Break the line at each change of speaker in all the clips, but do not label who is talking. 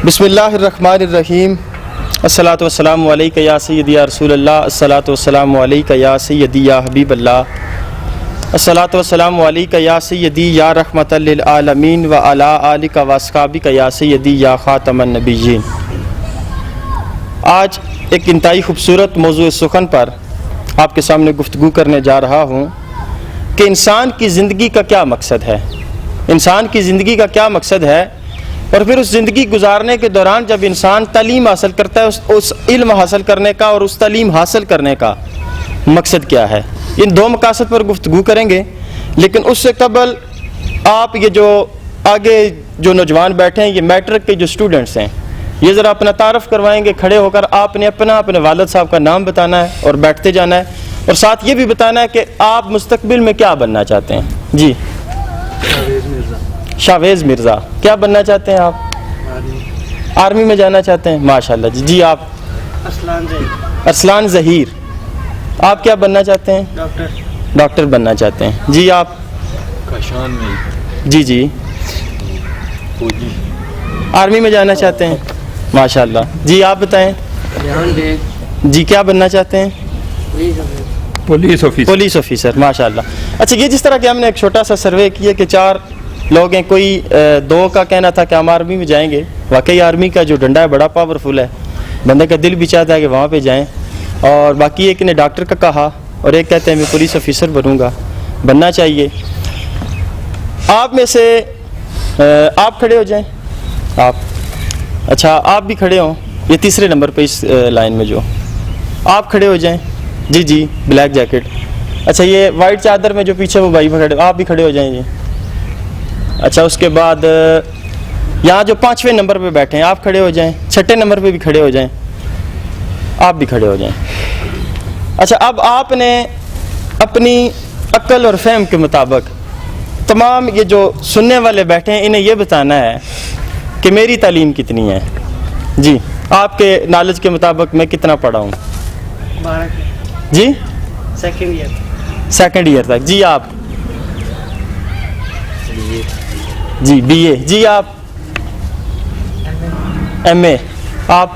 بسم اللہ الرحمن الرحیم الصلاۃ والسلام علیک یا سیدی یا رسول اللہ الصلاۃ والسلام علیک یا سیدی یا حبیب اللہ الصلاۃ والسلام علیک یا سیدی یا رحمۃ للعالمین وعلی آلک واصحابک یا سیدی یا خاتم النبیین۔ آج ایک انتہائی خوبصورت موضوع سخن پر آپ کے سامنے گفتگو کرنے جا رہا ہوں کہ انسان کی زندگی کا کیا مقصد ہے، انسان کی زندگی کا کیا مقصد ہے، اور پھر اس زندگی گزارنے کے دوران جب انسان تعلیم حاصل کرتا ہے اس علم حاصل کرنے کا اور اس تعلیم حاصل کرنے کا مقصد کیا ہے۔ ان دو مقاصد پر گفتگو کریں گے، لیکن اس سے قبل آپ یہ جو آگے جو نوجوان بیٹھے ہیں، یہ میٹرک کے جو اسٹوڈنٹس ہیں، یہ ذرا اپنا تعارف کروائیں گے کھڑے ہو کر۔ آپ نے اپنے والد صاحب کا نام بتانا ہے اور بیٹھتے جانا ہے، اور ساتھ یہ بھی بتانا ہے کہ آپ مستقبل میں کیا بننا چاہتے ہیں۔ جی شاویز مرزا، کیا بننا چاہتے ہیں آپ؟ آرمی میں جانا چاہتے ہیں، ماشاءاللہ۔ جی آپ؟ ارسلان ظہیر، آپ کیا بننا چاہتے ہیں؟ ڈاکٹر بننا چاہتے ہیں۔ جی آپ؟ جی فوجی، آرمی میں جانا چاہتے ہیں، ماشاءاللہ۔ جی آپ بتائیں؟ جی کیا بننا چاہتے ہیں؟ پولیس آفیسر، ماشاءاللہ۔ اچھا، یہ جس طرح کہ ہم نے ایک چھوٹا سا سروے کیا کہ 4 لوگ ہیں، کوئی 2 کا کہنا تھا کہ ہم آرمی میں جائیں گے۔ واقعی آرمی کا جو ڈنڈا ہے بڑا پاورفل ہے، بندے کا دل بھی چاہتا ہے کہ وہاں پہ جائیں، اور باقی ایک نے ڈاکٹر کا کہا اور ایک کہتے ہیں میں پولیس آفیسر بنوں گا، بننا چاہیے۔ آپ میں سے آپ کھڑے ہو جائیں، آپ، اچھا آپ بھی کھڑے ہوں، یہ تیسرے نمبر پہ اس لائن میں جو آپ کھڑے ہو جائیں۔ جی بلیک جیکٹ، اچھا یہ وائٹ چادر میں جو پیچھے وہ بھائی کھڑے، آپ بھی کھڑے ہو جائیں جی۔ اچھا اس کے بعد یہاں جو 5ویں نمبر پہ بیٹھے ہیں آپ کھڑے ہو جائیں، 6 نمبر پہ بھی کھڑے ہو جائیں، آپ بھی کھڑے ہو جائیں۔ اچھا اب آپ نے اپنی عقل اور فہم کے مطابق تمام یہ جو سننے والے بیٹھے ہیں انہیں یہ بتانا ہے کہ میری تعلیم کتنی ہے۔ جی آپ کے نالج کے مطابق میں کتنا پڑھا ہوں؟
12
جی
سیکنڈ ایئر
تک۔ جی آپ؟ G B A. جی آپ؟ M A. آپ؟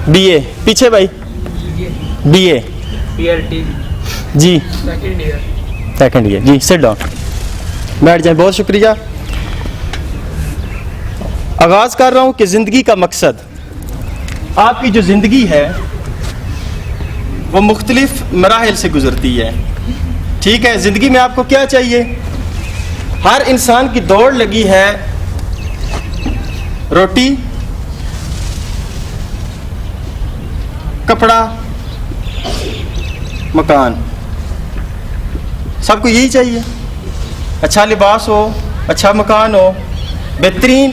B A. پیچھے بھائی؟ B A
P L T.
جی سیکنڈ ایئر۔ جی سٹ ڈاؤن، بیٹھ جائیں، بہت شکریہ۔ آغاز کر رہا ہوں کہ زندگی کا مقصد، آپ کی جو زندگی ہے وہ مختلف مراحل سے گزرتی ہے، ٹھیک ہے؟ زندگی میں آپ کو کیا چاہیے؟ ہر انسان کی دوڑ لگی ہے روٹی، کپڑا، مکان، سب کو یہی چاہیے، اچھا لباس ہو، اچھا مکان ہو، بہترین،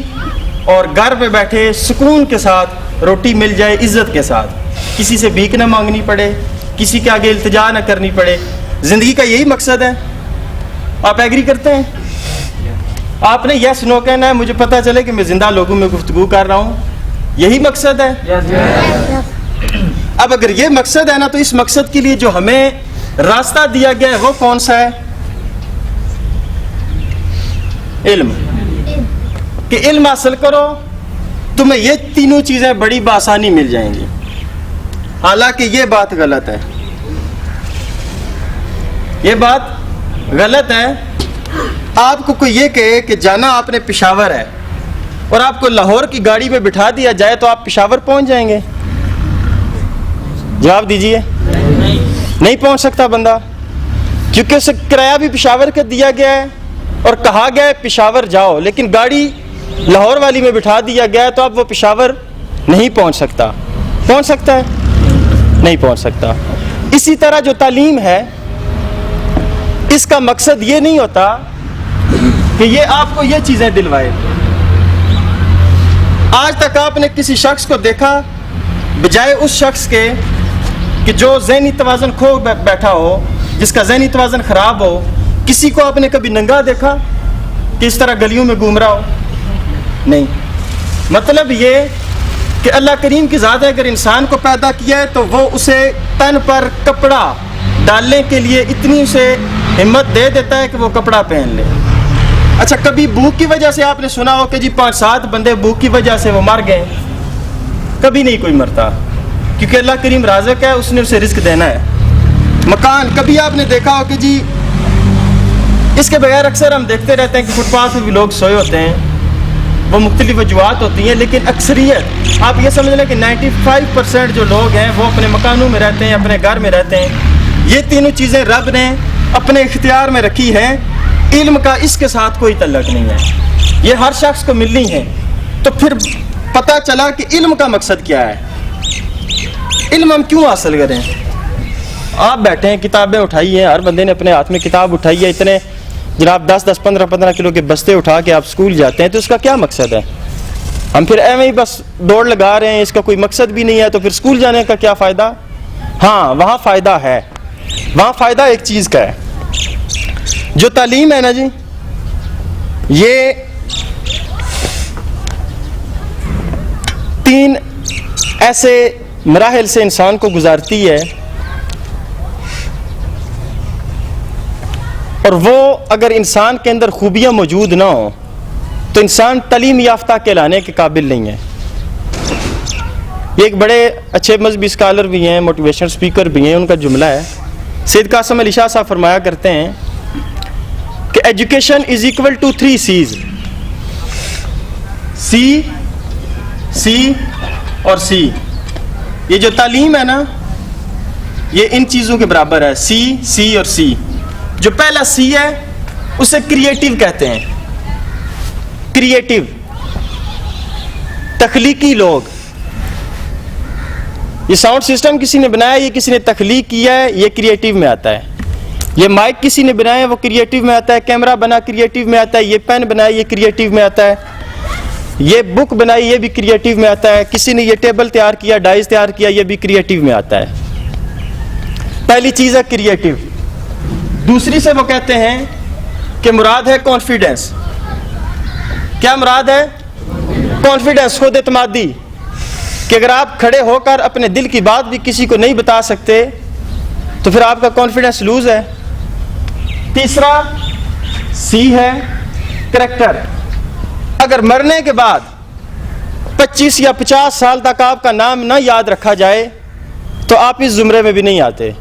اور گھر پہ بیٹھے سکون کے ساتھ روٹی مل جائے عزت کے ساتھ، کسی سے بھیک نہ مانگنی پڑے، کسی کے آگے التجا نہ کرنی پڑے۔ زندگی کا یہی مقصد ہے۔ آپ ایگری کرتے ہیں؟ آپ نے یس نو کہنا ہے، مجھے پتہ چلے کہ میں زندہ لوگوں میں گفتگو کر رہا ہوں، یہی مقصد ہے۔ اب اگر یہ مقصد ہے نا، تو اس مقصد کے لیے جو ہمیں راستہ دیا گیا ہے وہ کون سا ہے؟ علم، کہ علم حاصل کرو، تمہیں یہ تینوں چیزیں بڑی بآسانی مل جائیں گی۔ حالانکہ یہ بات غلط ہے، یہ بات غلط ہے۔ آپ کو کوئی یہ کہے کہ جانا آپ نے پشاور ہے، اور آپ کو لاہور کی گاڑی پہ بٹھا دیا جائے تو آپ پشاور پہنچ جائیں گے؟ جواب دیجئے۔ نہیں پہنچ سکتا بندہ، کیونکہ اسے کرایہ بھی پشاور کا دیا گیا ہے اور کہا گیا ہے پشاور جاؤ، لیکن گاڑی لاہور والی میں بٹھا دیا گیا ہے تو اب وہ پشاور نہیں پہنچ سکتا۔ پہنچ سکتا ہے؟ نہیں پہنچ سکتا۔ اسی طرح جو تعلیم ہے، اس کا مقصد یہ نہیں ہوتا کہ یہ آپ کو یہ چیزیں دلوائے۔ آج تک آپ نے کسی شخص کو دیکھا بجائے اس شخص کے کہ جو ذہنی توازن کھو بیٹھا ہو، جس کا ذہنی توازن خراب ہو، کسی کو آپ نے کبھی ننگا دیکھا کہ اس طرح گلیوں میں گھوم رہا ہو؟ نہیں۔ مطلب یہ کہ اللہ کریم کی ذات ہے، اگر انسان کو پیدا کیا ہے تو وہ اسے تن پر کپڑا ڈالنے کے لیے اتنی اسے ہمت دے دیتا ہے کہ وہ کپڑا پہن لے۔ اچھا کبھی بھوک کی وجہ سے آپ نے سنا ہو کہ جی 5-7 بندے بھوک کی وجہ سے وہ مر گئے؟ کبھی نہیں کوئی مرتا، کیونکہ اللہ کریم رازق ہے، اس نے اسے رزق دینا ہے۔ مکان کبھی آپ نے دیکھا ہو کہ جی اس کے بغیر اکثر ہم دیکھتے رہتے ہیں کہ فٹ پاتھ پہ بھی لوگ سوئے ہوتے ہیں، وہ مختلف وجوہات ہوتی ہیں، لیکن اکثریت آپ یہ سمجھ لیں کہ 95% جو لوگ ہیں وہ اپنے مکانوں میں رہتے ہیں، اپنے گھر میں رہتے ہیں۔ یہ تینوں چیزیں رب نے اپنے اختیار میں رکھی ہیں، علم کا اس کے ساتھ کوئی تعلق نہیں ہے، یہ ہر شخص کو ملنی ہے۔ تو پھر پتہ چلا کہ علم کا مقصد کیا ہے، علم ہم کیوں حاصل کریں؟ آپ بیٹھے ہیں، کتابیں اٹھائی ہیں، ہر بندے نے اپنے ہاتھ میں کتاب اٹھائی ہے، اتنے جناب 10-10 15-15 کلو کے بستے اٹھا کے آپ اسکول جاتے ہیں، تو اس کا کیا مقصد ہے؟ ہم پھر ایویں ہی بس دوڑ لگا رہے ہیں، اس کا کوئی مقصد بھی نہیں ہے، تو پھر اسکول جانے کا کیا فائدہ؟ ہاں وہاں فائدہ ہے، وہاں فائدہ ایک چیز کا ہے، جو تعلیم ہے نا جی، یہ 3 ایسے مراحل سے انسان کو گزارتی ہے، اور وہ اگر انسان کے اندر خوبیاں موجود نہ ہوں تو انسان تعلیم یافتہ کہلانے کے قابل نہیں ہے۔ یہ ایک بڑے اچھے مذہبی اسکالر بھی ہیں، موٹیویشنل اسپیکر بھی ہیں، ان کا جملہ ہے، سید قاسم علی شاہ صاحب فرمایا کرتے ہیں کہ education is equal to 3 C's، C اور سی۔ یہ جو تعلیم ہے نا یہ ان چیزوں کے برابر ہے، سی اور سی۔ جو پہلا سی ہے اسے کریٹیو کہتے ہیں، کریٹیو تخلیقی لوگ۔ یہ ساؤنڈ سسٹم کسی نے بنایا، یہ کسی نے تخلیق کیا ہے، یہ کریٹیو میں آتا ہے۔ یہ مائک کسی نے بنایا، وہ کریٹیو میں آتا ہے۔ کیمرہ بنا کریٹیو میں آتا ہے۔ یہ پین بنایا، یہ کریٹیو میں آتا ہے۔ یہ بک بنائی، یہ بھی کریٹیو میں آتا ہے۔ کسی نے یہ ٹیبل تیار کیا، ڈائز تیار کیا، یہ بھی کریٹیو میں آتا ہے۔ پہلی چیز ہے کریٹیو۔ دوسری سے وہ کہتے ہیں کہ مراد ہے کانفیڈنس۔ کیا مراد ہے؟ کانفیڈنس، خود اعتمادی، کہ اگر آپ کھڑے ہو کر اپنے دل کی بات بھی کسی کو نہیں بتا سکتے تو پھر آپ کا کانفیڈنس لوز ہے۔ تیسرا سی ہے کریکٹر۔ اگر مرنے کے بعد 25 یا 50 سال تک آپ کا نام نہ یاد رکھا جائے تو آپ اس زمرے میں بھی نہیں آتے۔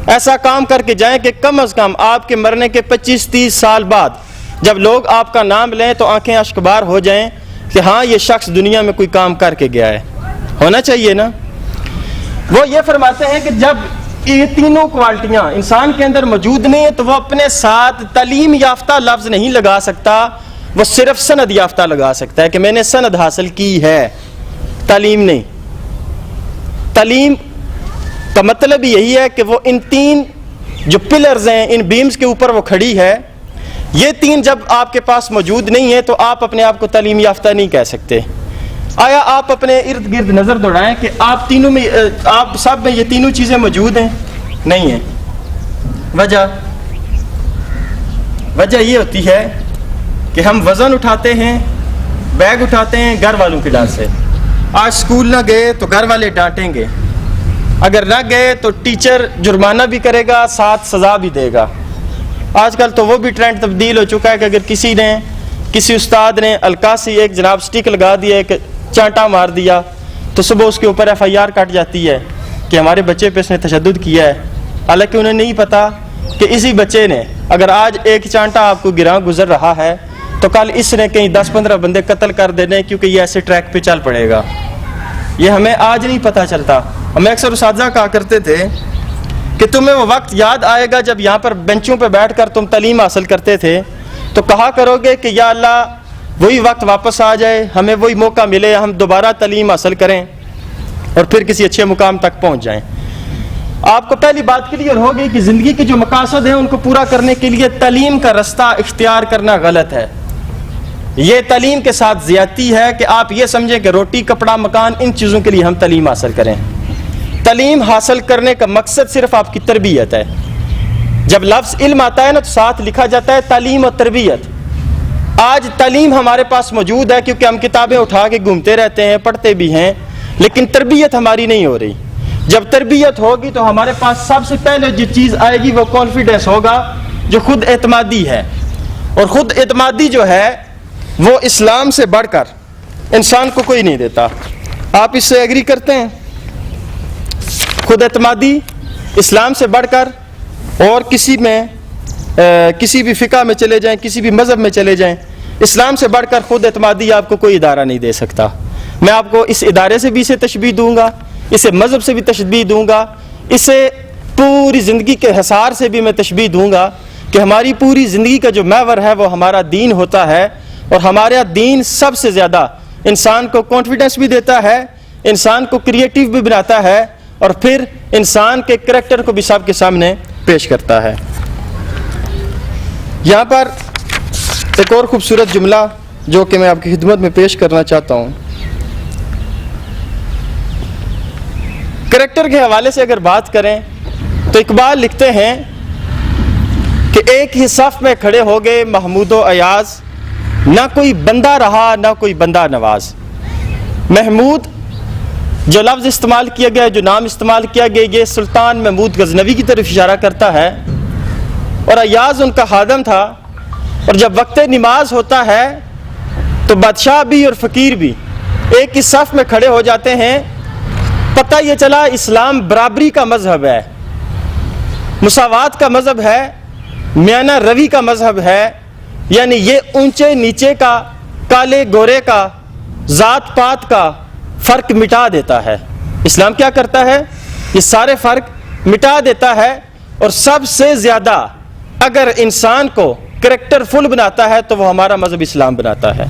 ایسا کام کر کے جائیں کہ کم از کم آپ کے مرنے کے 25-30 سال بعد جب لوگ آپ کا نام لیں تو آنکھیں اشکبار ہو جائیں کہ ہاں یہ شخص دنیا میں کوئی کام کر کے گیا ہے۔ ہونا چاہیے نا۔ وہ یہ فرماتے ہیں کہ جب یہ تینوں کوالٹیاں انسان کے اندر موجود نہیں ہیں تو وہ اپنے ساتھ تعلیم یافتہ لفظ نہیں لگا سکتا، وہ صرف سند یافتہ لگا سکتا ہے کہ میں نے سند حاصل کی ہے، تعلیم نہیں۔ تعلیم کا مطلب یہی ہے کہ وہ ان 3 جو پلرز ہیں، ان بیمز کے اوپر وہ کھڑی ہے۔ یہ 3 جب آپ کے پاس موجود نہیں ہے تو آپ اپنے آپ کو تعلیم یافتہ نہیں کہہ سکتے۔ آیا آپ اپنے ارد گرد نظر دوڑائیں کہ آپ تینوں میں، آپ سب میں یہ تینوں چیزیں موجود ہیں؟ نہیں ہیں۔ وجہ یہ ہوتی ہے کہ ہم وزن اٹھاتے ہیں، بیگ اٹھاتے ہیں گھر والوں کے ڈر سے۔ آج اسکول نہ گئے تو گھر والے ڈانٹیں گے، اگر نہ گئے تو ٹیچر جرمانہ بھی کرے گا، ساتھ سزا بھی دے گا۔ آج کل تو وہ بھی ٹرینڈ تبدیل ہو چکا ہے کہ اگر کسی استاد نے الکاسی ایک جناب سٹک لگا دیا، ایک چانٹا مار دیا تو صبح اس کے اوپر FIR کٹ جاتی ہے کہ ہمارے بچے پہ اس نے تشدد کیا ہے، حالانکہ انہیں نہیں پتا کہ اسی بچے نے اگر آج ایک چانٹا آپ کو گراں گزر رہا ہے تو کل اس نے کہیں 10-15 بندے قتل کر دینے، کیونکہ یہ ایسے ٹریک پہ چل پڑے گا۔ یہ ہمیں آج نہیں پتا چلتا۔ ہمیں اکثر اساتذہ کہا کرتے تھے کہ تمہیں وہ وقت یاد آئے گا جب یہاں پر بینچوں پہ بیٹھ کر تم تعلیم حاصل کرتے تھے تو کہا کرو گے کہ یا اللہ وہی وقت واپس آ جائے، ہمیں وہی موقع ملے، ہم دوبارہ تعلیم حاصل کریں اور پھر کسی اچھے مقام تک پہنچ جائیں۔ آپ کو پہلی بات کلیئر ہوگی کہ زندگی کے جو مقاصد ہیں ان کو پورا کرنے کے لیے تعلیم کا رستہ اختیار کرنا غلط ہے۔ یہ تعلیم کے ساتھ زیادتی ہے کہ آپ یہ سمجھیں کہ روٹی، کپڑا، مکان، ان چیزوں کے لیے ہم تعلیم حاصل کریں۔ تعلیم حاصل کرنے کا مقصد صرف آپ کی تربیت ہے۔ جب لفظ علم آتا ہے نا تو ساتھ لکھا جاتا ہے تعلیم اور تربیت۔ آج تعلیم ہمارے پاس موجود ہے کیونکہ ہم کتابیں اٹھا کے گھومتے رہتے ہیں، پڑھتے بھی ہیں، لیکن تربیت ہماری نہیں ہو رہی۔ جب تربیت ہوگی تو ہمارے پاس سب سے پہلے جو چیز آئے گی وہ کانفیڈنس ہوگا، جو خود اعتمادی ہے۔ اور خود اعتمادی جو ہے وہ اسلام سے بڑھ کر انسان کو کوئی نہیں دیتا. آپ اس سے ایگری کرتے ہیں؟ خود اعتمادی اسلام سے بڑھ کر اور کسی بھی فقہ میں چلے جائیں, کسی بھی مذہب میں چلے جائیں, اسلام سے بڑھ کر خود اعتمادی آپ کو کوئی ادارہ نہیں دے سکتا. میں آپ کو اس ادارے سے بھی اسے تشبیہ دوں گا, اسے مذہب سے بھی تشبیہ دوں گا, اسے پوری زندگی کے حصار سے بھی میں تشبیہ دوں گا کہ ہماری پوری زندگی کا جو محور ہے وہ ہمارا دین ہوتا ہے, اور ہمارا دین سب سے زیادہ انسان کو کانفیڈنس بھی دیتا ہے, انسان کو کریٹیو بھی بناتا ہے, اور پھر انسان کے کریکٹر کو بھی سب کے سامنے پیش کرتا ہے. یہاں پر ایک اور خوبصورت جملہ جو کہ میں آپ کی خدمت میں پیش کرنا چاہتا ہوں. کریکٹر کے حوالے سے اگر بات کریں تو اقبال لکھتے ہیں کہ ایک ہی صف میں کھڑے ہو گئے محمود و ایاز, نہ کوئی بندہ رہا نہ کوئی بندہ نواز. محمود جو لفظ استعمال کیا گیا, جو نام استعمال کیا گیا, یہ سلطان محمود غزنوی کی طرف اشارہ کرتا ہے, اور ایاز ان کا خادم تھا. اور جب وقت نماز ہوتا ہے تو بادشاہ بھی اور فقیر بھی ایک ہی صف میں کھڑے ہو جاتے ہیں. پتہ یہ چلا اسلام برابری کا مذہب ہے, مساوات کا مذہب ہے, میانہ روی کا مذہب ہے. یعنی یہ اونچے نیچے کا, کالے گورے کا, ذات پات کا فرق مٹا دیتا ہے. اسلام کیا کرتا ہے؟ یہ سارے فرق مٹا دیتا ہے, اور سب سے زیادہ اگر انسان کو کریکٹر فل بناتا ہے تو وہ ہمارا مذہب اسلام بناتا ہے.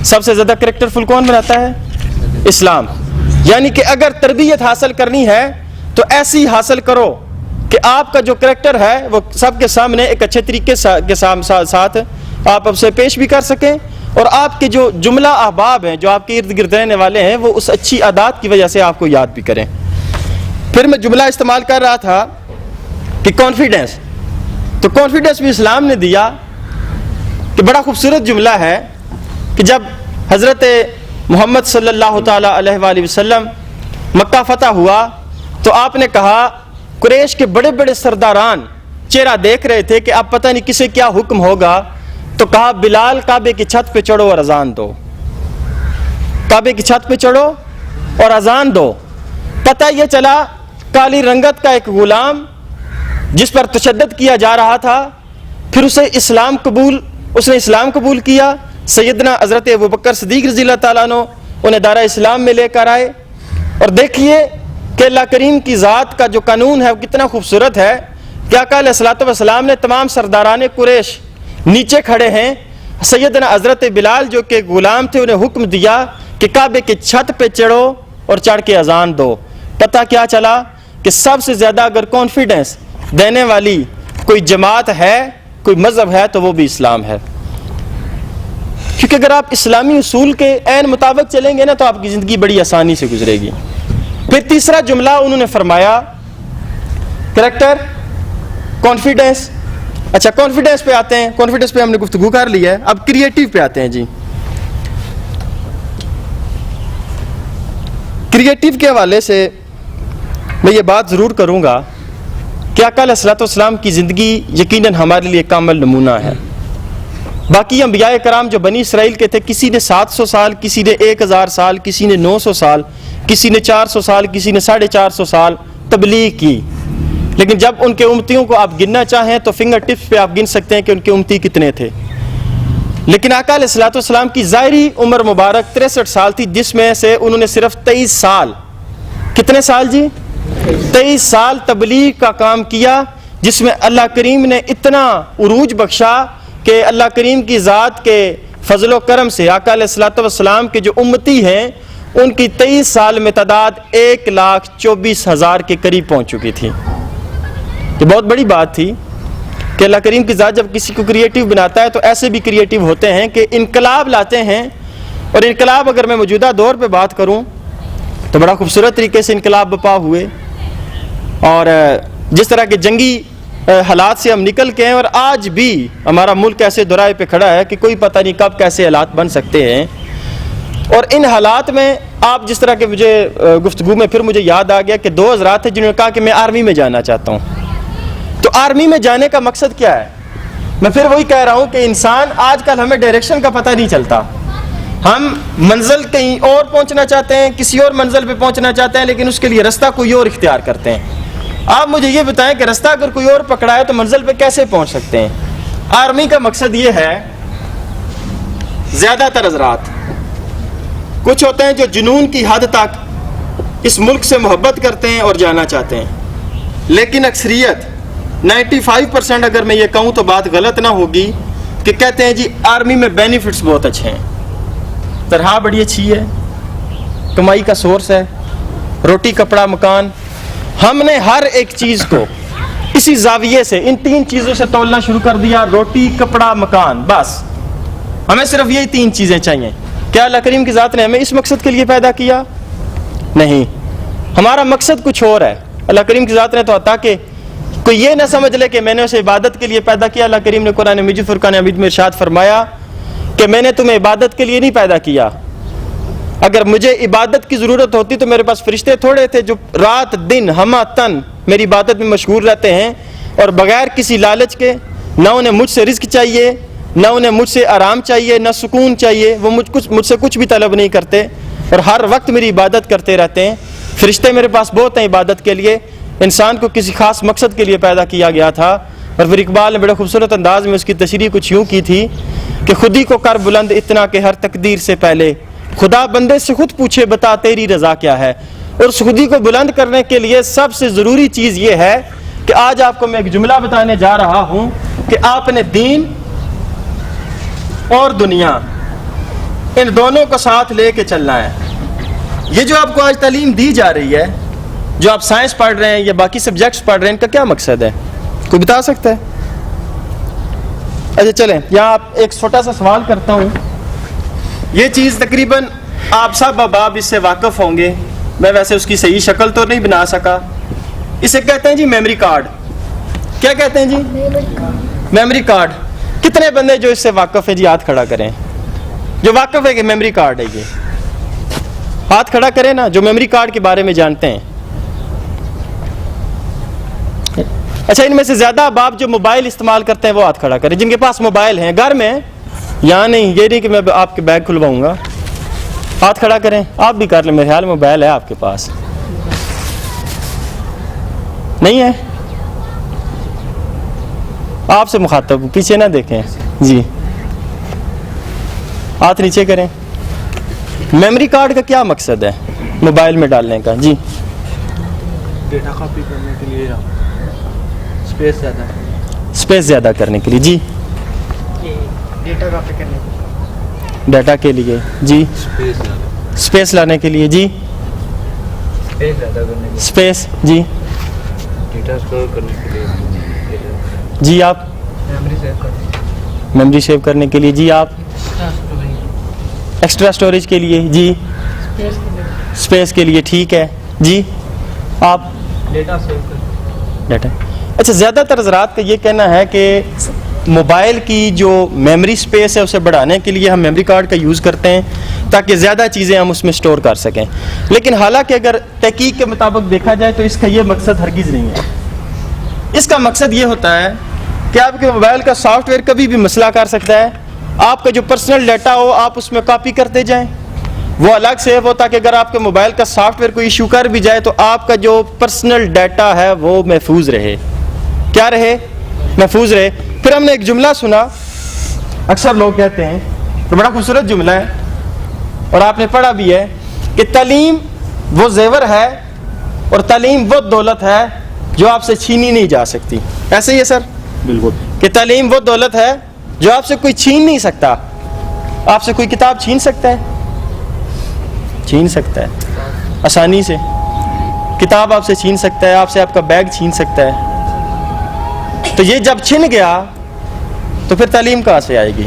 سب سے زیادہ کریکٹر فل کون بناتا ہے؟ اسلام. یعنی کہ اگر تربیت حاصل کرنی ہے تو ایسی حاصل کرو کہ آپ کا جو کریکٹر ہے وہ سب کے سامنے ایک اچھے طریقے کے ساتھ آپ اب سے پیش بھی کر سکیں, اور آپ کے جو جملہ احباب ہیں جو آپ کے ارد گرد رہنے والے ہیں وہ اس اچھی عادات کی وجہ سے آپ کو یاد بھی کریں. پھر میں جملہ استعمال کر رہا تھا کہ کانفیڈنس, تو کانفیڈنس بھی اسلام نے دیا. کہ بڑا خوبصورت جملہ ہے کہ جب حضرت محمد صلی اللہ تعالی علیہ وآلہ وسلم مکہ فتح ہوا تو آپ نے کہا, قریش کے بڑے بڑے سرداران چہرہ دیکھ رہے تھے کہ اب پتہ نہیں کسے کیا حکم ہوگا, تو کہا بلال کعبے کی چھت پہ چڑھو اور اذان دو, کعبے کی چھت پہ چڑھو اور اذان دو. پتہ یہ چلا کالی رنگت کا ایک غلام جس پر تشدد کیا جا رہا تھا, پھر اس نے اسلام قبول کیا. سیدنا حضرت ابوبکر صدیق رضی اللہ تعالیٰ عنہ انہیں دارہ اسلام میں لے کر آئے. اور دیکھیے کہ اللہ کریم کی ذات کا جو قانون ہے وہ کتنا خوبصورت ہے کہ آقا علیہ الصلوۃ والسلام نے تمام سرداران قریش نیچے کھڑے ہیں, سیدنا حضرت بلال جو کہ غلام تھے انہیں حکم دیا کہ کعبے کی چھت پہ چڑھو اور چڑھ کے اذان دو. پتہ کیا چلا کہ سب سے زیادہ اگر کانفیڈنس دینے والی کوئی جماعت ہے, کوئی مذہب ہے, تو وہ بھی اسلام ہے. کیونکہ اگر آپ اسلامی اصول کے عین مطابق چلیں گے نا تو آپ کی زندگی بڑی آسانی سے گزرے گی. پھر تیسرا جملہ انہوں نے فرمایا کریکٹر, کانفیڈنس. اچھا کانفیڈنس پہ آتے ہیں, کانفیڈنس پہ ہم نے گفتگو کر لی ہے, اب کریٹیو پہ آتے ہیں. جی کریٹیو کے حوالے سے میں یہ بات ضرور کروں گا کہ آقا علیہ الصلوۃ والسلام کی زندگی یقیناً ہمارے لیے کامل نمونہ ہے. باقی انبیاء کرام جو بنی اسرائیل کے تھے, کسی نے 700 سال, کسی نے 1000 سال, کسی نے 900 سال, کسی نے 400 سال, کسی نے 450 سال تبلیغ کی. لیکن جب ان کے امتیوں کو آپ گننا چاہیں تو فنگر ٹپس پہ آپ گن سکتے ہیں کہ ان کے امتی کتنے تھے. لیکن آقا علیہ الصلوۃ والسلام کی ظاہری عمر مبارک 63 سال تھی, جس میں سے انہوں نے صرف 23 سال, کتنے سال جی؟ 23 سال تبلیغ کا کام کیا, جس میں اللہ کریم نے اتنا عروج بخشا کہ اللہ کریم کی ذات کے فضل و کرم سے آقا علیہ الصلوۃ والسلام کے جو امتی ہیں ان کی 23 سال میں تعداد 1,24,000 کے قریب پہنچ چکی تھی. یہ بہت بڑی بات تھی کہ اللہ کریم کی ذات جب کسی کو کریٹیو بناتا ہے تو ایسے بھی کریٹیو ہوتے ہیں کہ انقلاب لاتے ہیں. اور انقلاب اگر میں موجودہ دور پہ بات کروں تو بڑا خوبصورت طریقے سے انقلاب بپا ہوئے, اور جس طرح کے جنگی حالات سے ہم نکل کے ہیں, اور آج بھی ہمارا ملک ایسے دورائے پہ کھڑا ہے کہ کوئی پتہ نہیں کب کیسے حالات بن سکتے ہیں. اور ان حالات میں آپ جس طرح کے مجھے گفتگو میں پھر مجھے یاد آ گیا کہ 2 حضرات تھے جنہوں نے کہا کہ میں آرمی میں جانا چاہتا ہوں. تو آرمی میں جانے کا مقصد کیا ہے؟ میں پھر وہی کہہ رہا ہوں کہ انسان آج کل ہمیں ڈائریکشن کا پتہ نہیں چلتا. ہم منزل کہیں اور پہنچنا چاہتے ہیں, کسی اور منزل پہ پہنچنا چاہتے ہیں, لیکن اس کے لیے رستہ کوئی اور اختیار کرتے ہیں. آپ مجھے یہ بتائیں کہ رستہ اگر کوئی اور پکڑا ہے تو منزل پہ کیسے پہنچ سکتے ہیں؟ آرمی کا مقصد یہ ہے, زیادہ تر حضرات کچھ ہوتے ہیں جو جنون کی حد تک اس ملک سے محبت کرتے ہیں اور جانا چاہتے ہیں, لیکن اکثریت 95% اگر میں یہ کہوں تو بات غلط نہ ہوگی کہ کہتے ہیں جی آرمی میں بینیفٹس بہت اچھے ہیں, تنخواہ بڑی اچھی ہے, کمائی کا سورس ہے, روٹی کپڑا مکان. ہم نے ہر ایک چیز کو اسی زاویے سے, ان 3 چیزوں سے تولنا شروع کر دیا, روٹی کپڑا مکان, بس ہمیں صرف یہی 3 چیزیں چاہیے. کیا اللہ کریم کی ذات نے ہمیں اس مقصد کے لیے پیدا کیا؟ نہیں, ہمارا مقصد کچھ اور ہے. اللہ کریم کی ذات نے تو عطا کہ کوئی یہ نہ سمجھ لے کہ میں نے اسے عبادت کے لیے پیدا کیا. اللہ کریم نے قرآن مجید فرقان حمید میں ارشاد فرمایا کہ میں نے تمہیں عبادت کے لیے نہیں پیدا کیا. اگر مجھے عبادت کی ضرورت ہوتی تو میرے پاس فرشتے تھوڑے تھے جو رات دن ہمہ تن میری عبادت میں مشغول رہتے ہیں, اور بغیر کسی لالچ کے. نہ انہیں مجھ سے رزق چاہیے, نہ انہیں مجھ سے آرام چاہیے, نہ سکون چاہیے. وہ مجھ سے کچھ بھی طلب نہیں کرتے اور ہر وقت میری عبادت کرتے رہتے ہیں. فرشتے میرے پاس بہت ہیں عبادت کے لیے. انسان کو کسی خاص مقصد کے لیے پیدا کیا گیا تھا. اور پھر اقبال نے بڑے خوبصورت انداز میں اس کی تشریح کچھ یوں کی تھی کہ خودی کو کر بلند اتنا کہ ہر تقدیر سے پہلے خدا بندے سے خود پوچھے بتا تیری رضا کیا ہے. اور اس خودی کو بلند کرنے کے لیے سب سے ضروری چیز یہ ہے کہ آج آپ کو میں ایک جملہ بتانے جا رہا ہوں کہ آپ نے دین اور دنیا ان دونوں کو ساتھ لے کے چلنا ہے. یہ جو آپ کو آج تعلیم دی جا رہی ہے, جو آپ سائنس پڑھ رہے ہیں یا باقی سبجیکٹس پڑھ رہے ہیں, ان کا کیا مقصد ہے؟ کوئی بتا سکتا ہے؟ اچھا چلیں, یہاں آپ ایک چھوٹا سا سوال کرتا ہوں. یہ چیز تقریباً آپ سب اب اس سے واقف ہوں گے. میں ویسے اس کی صحیح شکل تو نہیں بنا سکا. اسے کہتے ہیں جی میموری کارڈ. کیا کہتے ہیں جی؟ Memory card. کتنے بندے جو اس سے واقف ہیں جی ہاتھ کھڑا کریں, جو واقف ہے کہ میموری کارڈ ہے یہ. ہاتھ کھڑا کریں نا جو میموری کارڈ کے بارے میں جانتے ہیں. اچھا, ان میں سے زیادہ اب آپ جو موبائل استعمال کرتے ہیں وہ ہاتھ کھڑا کریں, جن کے پاس موبائل ہیں گھر میں. یہاں نہیں, یہ نہیں کہ میں آپ کے بیگ کھلواؤں گا. ہاتھ کھڑا کریں. آپ بھی کر لیں, میرے خیال موبائل ہے آپ کے پاس. نہیں ہے؟ آپ سے مخاطب, پیچھے نہ دیکھیں جی. ہاتھ نیچے کریں. میموری کارڈ کا کیا مقصد ہے موبائل میں ڈالنے کا؟ جی,
ڈیٹا کاپی کرنے کے لیے,
اسپیس زیادہ کرنے کے لیے. جی,
ڈیٹا کاپی کرنے کے لیے,
ڈیٹا کے لیے. جی, اسپیس لانے کے لیے. جی, اسپیس. جی,
ڈیٹا اسٹور کرنے کے لیے.
جی, آپ میموری سیو کرنے کے لیے. جی, آپ ایکسٹرا اسٹوریج کے لیے. جی, اسپیس کے لیے. ٹھیک ہے. جی, آپ
ڈیٹا سیو کرنے.
ڈیٹا. اچھا, زیادہ تر حضرات کا یہ کہنا ہے کہ موبائل کی جو میموری سپیس ہے اسے بڑھانے کے لیے ہم میموری کارڈ کا یوز کرتے ہیں تاکہ زیادہ چیزیں ہم اس میں سٹور کر سکیں. لیکن حالانکہ اگر تحقیق کے مطابق دیکھا جائے تو اس کا یہ مقصد ہرگز نہیں ہے. اس کا مقصد یہ ہوتا ہے کہ آپ کے موبائل کا سافٹ ویئر کبھی بھی مسئلہ کر سکتا ہے. آپ کا جو پرسنل ڈیٹا ہو آپ اس میں کاپی کرتے جائیں, وہ الگ سیو ہو تاکہ اگر آپ کے موبائل کا سافٹ ویئر کوئی ایشو کر بھی جائے تو آپ کا جو پرسنل ڈیٹا ہے وہ محفوظ رہے. کیا رہے؟ محفوظ رہے. پھر ہم نے ایک جملہ سنا, اکثر لوگ کہتے ہیں, تو بڑا خوبصورت جملہ ہے اور آپ نے پڑھا بھی ہے کہ تعلیم وہ زیور ہے اور تعلیم وہ دولت ہے جو آپ سے چھینی نہیں جا سکتی. ایسے ہی ہے سر؟
بالکل.
کہ تعلیم وہ دولت ہے جو آپ سے کوئی چھین نہیں سکتا. آپ سے کوئی کتاب چھین سکتا ہے؟ چھین سکتا ہے آسانی سے. کتاب آپ سے چھین سکتا ہے, آپ سے آپ کا بیگ چھین سکتا ہے. تو یہ جب چھن گیا تو پھر تعلیم کہاں سے آئے گی؟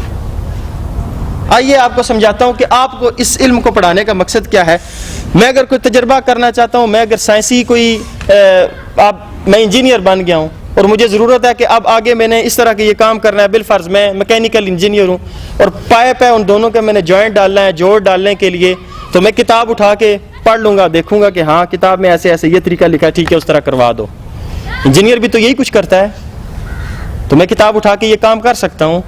آئیے آپ کو سمجھاتا ہوں کہ آپ کو اس علم کو پڑھانے کا مقصد کیا ہے. میں اگر کوئی تجربہ کرنا چاہتا ہوں, میں اگر سائنسی کوئی میں انجینئر بن گیا ہوں اور مجھے ضرورت ہے کہ اب آگے میں نے اس طرح کے یہ کام کرنا ہے, بالفرض میں میکینیکل انجینئر ہوں اور پائپ ہے ان دونوں کے میں نے جوائنٹ ڈالنا ہے جوڑ ڈالنے کے لیے, تو میں کتاب اٹھا کے پڑھ لوں گا, دیکھوں گا کہ ہاں کتاب میں ایسے ایسے یہ طریقہ لکھا ہے, ٹھیک ہے اس طرح کروا دو. انجینئر بھی تو یہی کچھ کرتا ہے. تو میں کتاب اٹھا کے یہ کام کر سکتا ہوں،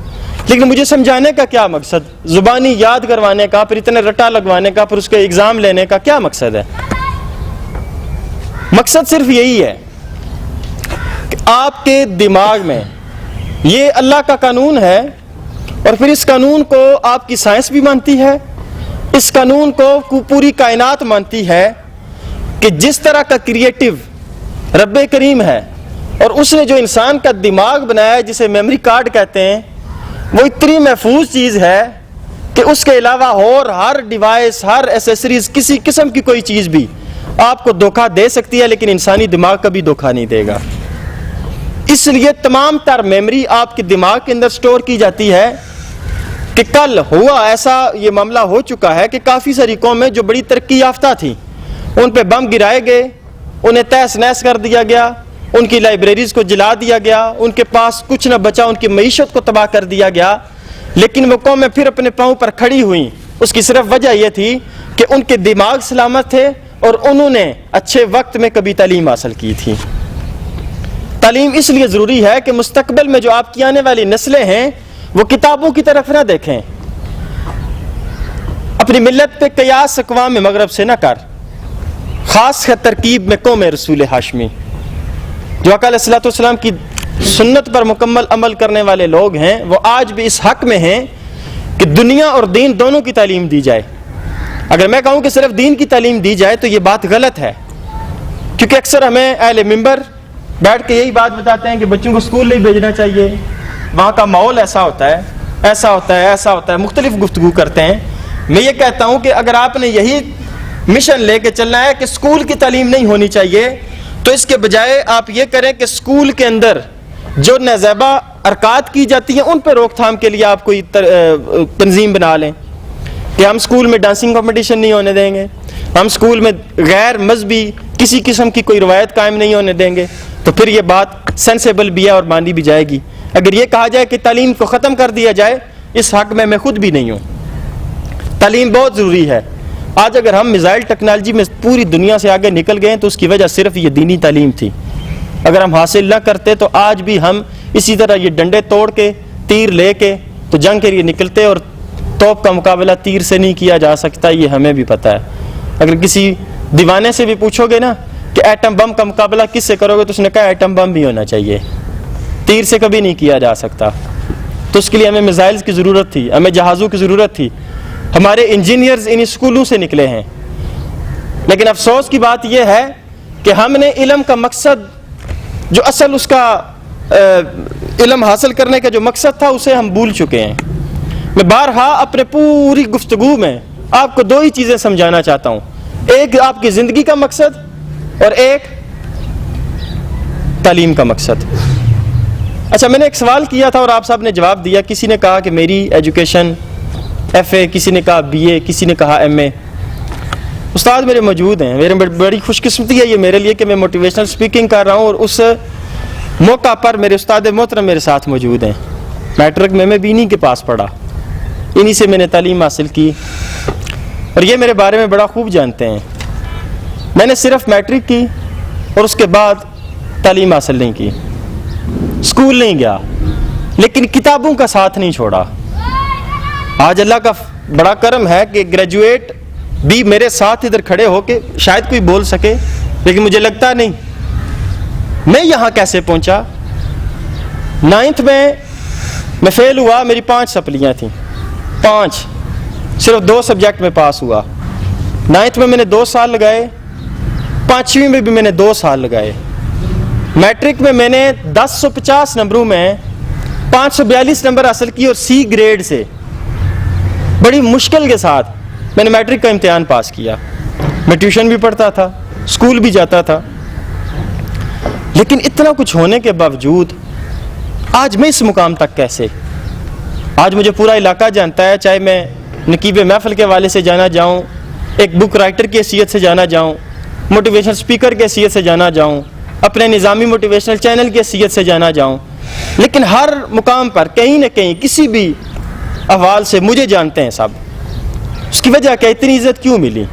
لیکن مجھے سمجھانے کا کیا مقصد؟ زبانی یاد کروانے کا، پھر اتنے رٹا لگوانے کا، پھر اس کے ایگزام لینے کا کیا مقصد ہے؟ مقصد صرف یہی ہے کہ آپ کے دماغ میں یہ اللہ کا قانون ہے، اور پھر اس قانون کو آپ کی سائنس بھی مانتی ہے، اس قانون کو پوری کائنات مانتی ہے کہ جس طرح کا کریٹو رب کریم ہے، اور اس نے جو انسان کا دماغ بنایا ہے جسے میموری کارڈ کہتے ہیں، وہ اتنی محفوظ چیز ہے کہ اس کے علاوہ اور ہر ڈیوائس، ہر ایسیسریز، کسی قسم کی کوئی چیز بھی آپ کو دھوکہ دے سکتی ہے، لیکن انسانی دماغ کبھی دھوکہ نہیں دے گا۔ اس لیے تمام تر میموری آپ کے دماغ کے اندر سٹور کی جاتی ہے کہ کل ہوا ایسا، یہ معاملہ ہو چکا ہے کہ کافی ساری قومیں جو بڑی ترقی یافتہ تھیں، ان پہ بم گرائے گئے، انہیں تہس نہس کر دیا گیا، ان کی لائبریریز کو جلا دیا گیا، ان کے پاس کچھ نہ بچا، ان کی معیشت کو تباہ کر دیا گیا، لیکن وہ قومیں پھر اپنے پاؤں پر کھڑی ہوئیں۔ اس کی صرف وجہ یہ تھی کہ ان کے دماغ سلامت تھے اور انہوں نے اچھے وقت میں کبھی تعلیم حاصل کی تھی۔ تعلیم اس لیے ضروری ہے کہ مستقبل میں جو آپ کی آنے والی نسلیں ہیں وہ کتابوں کی طرف نہ دیکھیں، اپنی ملت پہ قیاس اقوام مغرب سے نہ کر، خاص ہے ترکیب میں قوم رسول ہاشمی، جو آقا علیہ الصلوۃ والسلام کی سنت پر مکمل عمل کرنے والے لوگ ہیں۔ وہ آج بھی اس حق میں ہیں کہ دنیا اور دین دونوں کی تعلیم دی جائے۔ اگر میں کہوں کہ صرف دین کی تعلیم دی جائے تو یہ بات غلط ہے، کیونکہ اکثر ہمیں اہل منبر بیٹھ کے یہی بات بتاتے ہیں کہ بچوں کو اسکول نہیں بھیجنا چاہیے، وہاں کا ماحول ایسا ہوتا ہے، ایسا ہوتا ہے، ایسا ہوتا ہے، مختلف گفتگو کرتے ہیں۔ میں یہ کہتا ہوں کہ اگر آپ نے یہی مشن لے کے چلنا ہے کہ اسکول کی تعلیم نہیں ہونی چاہیے، تو اس کے بجائے آپ یہ کریں کہ اسکول کے اندر جو نازیبہ حرکات کی جاتی ہیں ان پہ روک تھام کے لیے آپ کوئی تنظیم بنا لیں کہ ہم اسکول میں ڈانسنگ کمپٹیشن نہیں ہونے دیں گے، ہم اسکول میں غیر مذہبی کسی قسم کی کوئی روایت قائم نہیں ہونے دیں گے، تو پھر یہ بات سینسیبل بھی ہے اور مانی بھی جائے گی۔ اگر یہ کہا جائے کہ تعلیم کو ختم کر دیا جائے، اس حق میں خود بھی نہیں ہوں۔ تعلیم بہت ضروری ہے۔ آج اگر ہم میزائل ٹیکنالوجی میں پوری دنیا سے آگے نکل گئے ہیں تو اس کی وجہ صرف یہ دینی تعلیم تھی۔ اگر ہم حاصل نہ کرتے تو آج بھی ہم اسی طرح یہ ڈنڈے توڑ کے، تیر لے کے تو جنگ کے لیے نکلتے، اور توپ کا مقابلہ تیر سے نہیں کیا جا سکتا، یہ ہمیں بھی پتہ ہے۔ اگر کسی دیوانے سے بھی پوچھو گے نا کہ ایٹم بم کا مقابلہ کس سے کرو گے، تو اس نے کہا ایٹم بم بھی ہونا چاہیے، تیر سے کبھی نہیں کیا جا سکتا۔ تو اس کے لیے ہمیں میزائلز کی ضرورت تھی، ہمیں جہازوں کی ضرورت تھی۔ ہمارے انجینئرز ان اسکولوں سے نکلے ہیں، لیکن افسوس کی بات یہ ہے کہ ہم نے علم کا مقصد، جو اصل اس کا علم حاصل کرنے کا جو مقصد تھا، اسے ہم بھول چکے ہیں۔ میں بارہا اپنے پوری گفتگو میں آپ کو دو ہی چیزیں سمجھانا چاہتا ہوں، ایک آپ کی زندگی کا مقصد اور ایک تعلیم کا مقصد۔ اچھا، میں نے ایک سوال کیا تھا اور آپ صاحب نے جواب دیا۔ کسی نے کہا کہ میری ایجوکیشن FA، کسی نے کہا BA، کسی نے کہا MA۔ استاد میرے موجود ہیں، میرے بڑی خوش قسمتی ہے یہ میرے لیے کہ میں موٹیویشنل سپیکنگ کر رہا ہوں، اور اس موقع پر میرے استاد محترم میرے ساتھ موجود ہیں۔ میٹرک میں بھی انہی کے پاس پڑھا، انہی سے میں نے تعلیم حاصل کی، اور یہ میرے بارے میں بڑا خوب جانتے ہیں۔ میں نے صرف میٹرک کی اور اس کے بعد تعلیم حاصل نہیں کی، اسکول نہیں گیا، لیکن کتابوں کا ساتھ نہیں چھوڑا۔ آج اللہ کا بڑا کرم ہے کہ گریجویٹ بھی میرے ساتھ ادھر کھڑے ہو کے شاید کوئی بول سکے، لیکن مجھے لگتا نہیں میں یہاں کیسے پہنچا۔ 9th میں فیل ہوا، میری 5 سپلیاں تھیں، 5، صرف 2 سبجیکٹ میں پاس ہوا۔ 9th میں نے 2 سال لگائے، 5ویں میں بھی میں نے 2 سال لگائے۔ میٹرک میں نے 1050 نمبروں میں 542 نمبر حاصل کی، اور C گریڈ سے بڑی مشکل کے ساتھ میں نے میٹرک کا امتحان پاس کیا۔ میں ٹیوشن بھی پڑھتا تھا، اسکول بھی جاتا تھا، لیکن اتنا کچھ ہونے کے باوجود آج میں اس مقام تک کیسے؟ آج مجھے پورا علاقہ جانتا ہے، چاہے میں نقیب محفل کے والے سے جانا جاؤں، ایک بک رائٹر کی حیثیت سے جانا جاؤں، موٹیویشنل سپیکر کی حیثیت سے جانا جاؤں، اپنے نظامی موٹیویشنل چینل کی حیثیت سے جانا جاؤں، لیکن ہر مقام پر کہیں نہ کہیں کسی بھی احوال سے مجھے جانتے ہیں سب۔ اس کی وجہ کیا؟ اتنی عزت کیوں ملی،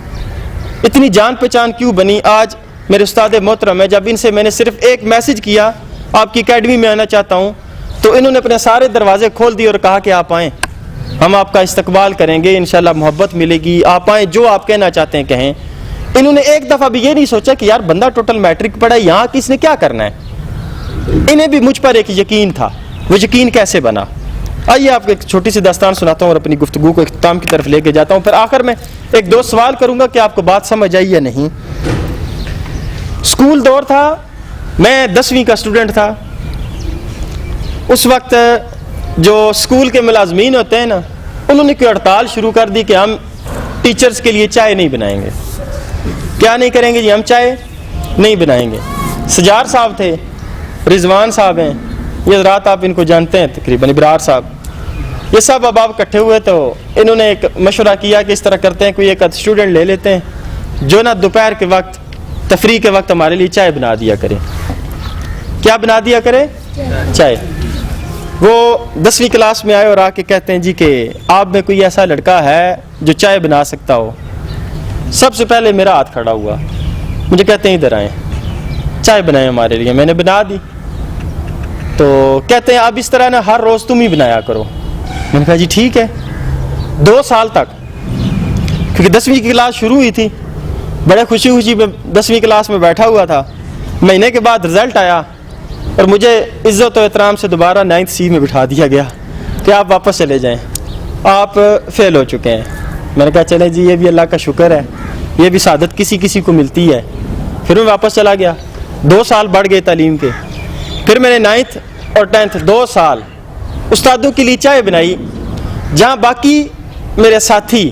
اتنی جان پہچان کیوں بنی؟ آج میرے استاد محترم ہے، جب ان سے میں نے صرف ایک میسج کیا، آپ کی اکیڈمی میں آنا چاہتا ہوں، تو انہوں نے اپنے سارے دروازے کھول دیے اور کہا کہ آپ آئیں, ہم آپ کا استقبال کریں گے, انشاءاللہ محبت ملے گی, آپ آئیں, جو آپ کہنا چاہتے ہیں کہیں. انہوں نے ایک دفعہ بھی یہ نہیں سوچا کہ یار بندہ ٹوٹل میٹرک پڑھا ہے, یہاں کس نے کیا کرنا ہے. انہیں بھی مجھ پر ایک یقین تھا. وہ یقین کیسے بنا؟ آئیے آپ کو ایک چھوٹی سی داستان سناتا ہوں اور اپنی گفتگو کو اختتام کی طرف لے کے جاتا ہوں. پھر آخر میں ایک دو سوال کروں گا کہ آپ کو بات سمجھ آئی یا نہیں. اسکول دور تھا, میں 10ویں کا اسٹوڈنٹ تھا. اس وقت جو اسکول کے ملازمین ہوتے ہیں نا, انہوں نے کوئی ہڑتال شروع کر دی کہ ہم ٹیچرز کے لیے چائے نہیں بنائیں گے. کیا نہیں کریں گے جی؟ ہم چائے نہیں بنائیں گے. سجار صاحب تھے, رضوان صاحب ہیں, یہ حضرات آپ ان کو جانتے ہیں تقریباً, ابرار صاحب, یہ سب اب آپ اکٹھے ہوئے تو انہوں نے ایک مشورہ کیا کہ اس طرح کرتے ہیں, کوئی ایک اسٹوڈنٹ لے لیتے ہیں جو نا دوپہر کے وقت تفریح کے وقت ہمارے لیے چائے بنا دیا کرے. کیا بنا دیا کرے؟ چائے. وہ 10ویں کلاس میں آئے اور آ کے کہتے ہیں جی کہ آپ میں کوئی ایسا لڑکا ہے جو چائے بنا سکتا ہو. سب سے پہلے میرا ہاتھ کھڑا ہوا, مجھے کہتے ہیں ادھر آئیں, چائے بنائیں ہمارے لیے. میں نے بنا دی. تو کہتے ہیں اب اس طرح نا ہر روز تم ہی بنایا کرو. میں نے کہا جی ٹھیک ہے. 2 سال تک, کیونکہ 10ویں کی کلاس شروع ہوئی تھی, بڑے خوشی میں 10ویں کلاس میں بیٹھا ہوا تھا. مہینے کے بعد رزلٹ آیا اور مجھے عزت و احترام سے دوبارہ 9th C میں بٹھا دیا گیا کہ آپ واپس چلے جائیں, آپ فیل ہو چکے ہیں. میں نے کہا چلے جی یہ بھی اللہ کا شکر ہے, یہ بھی سعادت کسی کسی کو ملتی ہے. پھر میں واپس چلا گیا. 2 سال بڑھ گئے تعلیم کے. پھر میں نے 9th اور 10th 2 سال استادوں کے لیے چائے بنائی. جہاں باقی میرے ساتھی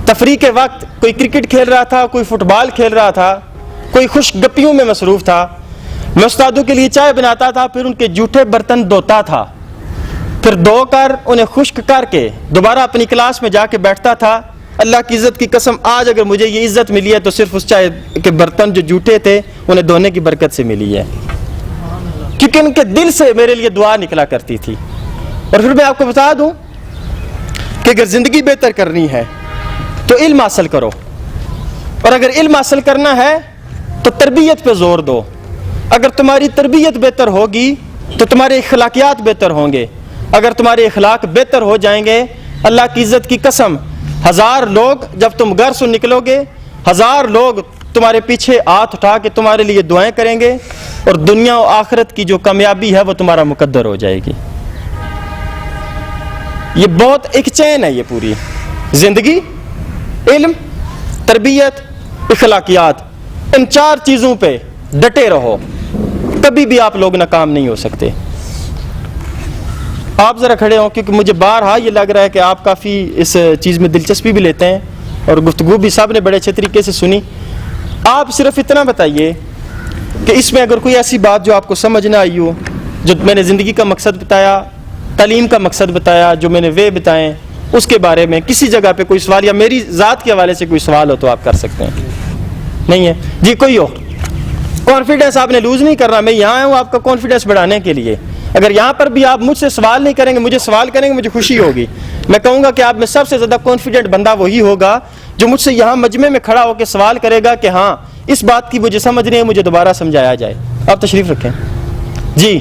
تفریح کے وقت کوئی کرکٹ کھیل رہا تھا, کوئی فٹ بال کھیل رہا تھا, کوئی خوش گپیوں میں مصروف تھا, میں استادوں کے لیے چائے بناتا تھا. پھر ان کے جھوٹے برتن دھوتا تھا, پھر دھو کر انہیں خشک کر کے دوبارہ اپنی کلاس میں جا کے بیٹھتا تھا. اللہ کی عزت کی قسم, آج اگر مجھے یہ عزت ملی ہے تو صرف اس چائے کے برتن جو جھوٹے تھے انہیں دھونے کی برکت سے ملی ہے, کیونکہ ان کے دل سے میرے لیے دعا نکلا کرتی تھی. اور پھر میں آپ کو بتا دوں کہ اگر زندگی بہتر کرنی ہے تو علم حاصل کرو, اور اگر علم حاصل کرنا ہے تو تربیت پہ زور دو. اگر تمہاری تربیت بہتر ہوگی تو تمہارے اخلاقیات بہتر ہوں گے. اگر تمہارے اخلاق بہتر ہو جائیں گے, اللہ کی عزت کی قسم, 1000 لوگ جب تم گھر سے نکلو گے, 1000 لوگ تمہارے پیچھے ہاتھ اٹھا کے تمہارے لیے دعائیں کریں گے, اور دنیا و آخرت کی جو کامیابی ہے وہ تمہارا مقدر ہو جائے گی. یہ بہت ایک چین ہے, یہ پوری زندگی, علم, تربیت, اخلاقیات, ان 4 چیزوں پہ ڈٹے رہو, کبھی بھی آپ لوگ ناکام نہیں ہو سکتے. آپ ذرا کھڑے ہوں, کیونکہ مجھے بارہا یہ لگ رہا ہے کہ آپ کافی اس چیز میں دلچسپی بھی لیتے ہیں اور گفتگو بھی سب نے بڑے اچھے طریقے سے سنی. آپ صرف اتنا بتائیے کہ اس میں اگر کوئی ایسی بات جو آپ کو سمجھ نہ آئی ہو, جو میں نے زندگی کا مقصد بتایا, تعلیم کا مقصد بتایا, جو میں نے وے بتائیں, اس کے بارے میں کسی جگہ پہ کوئی سوال یا میری ذات کے حوالے سے کوئی سوال ہو تو آپ کر سکتے ہیں. نہیں ہے جی؟ کوئی ہو؟ کانفیڈنس آپ نے لوز نہیں کرنا, میں یہاں ہوں آپ کا کانفیڈنس بڑھانے کے لیے. اگر یہاں پر بھی آپ مجھ سے سوال نہیں کریں گے, مجھے سوال کریں گے, مجھے خوشی ہوگی. میں کہوں گا کہ آپ میں سب سے زیادہ کانفیڈنٹ بندہ وہی ہوگا جو مجھ سے یہاں مجمع میں کھڑا ہو کے سوال کرے گا کہ ہاں اس بات کی مجھے سمجھ نہیں ہے, مجھے دوبارہ سمجھایا جائے. آپ تشریف رکھیں جی.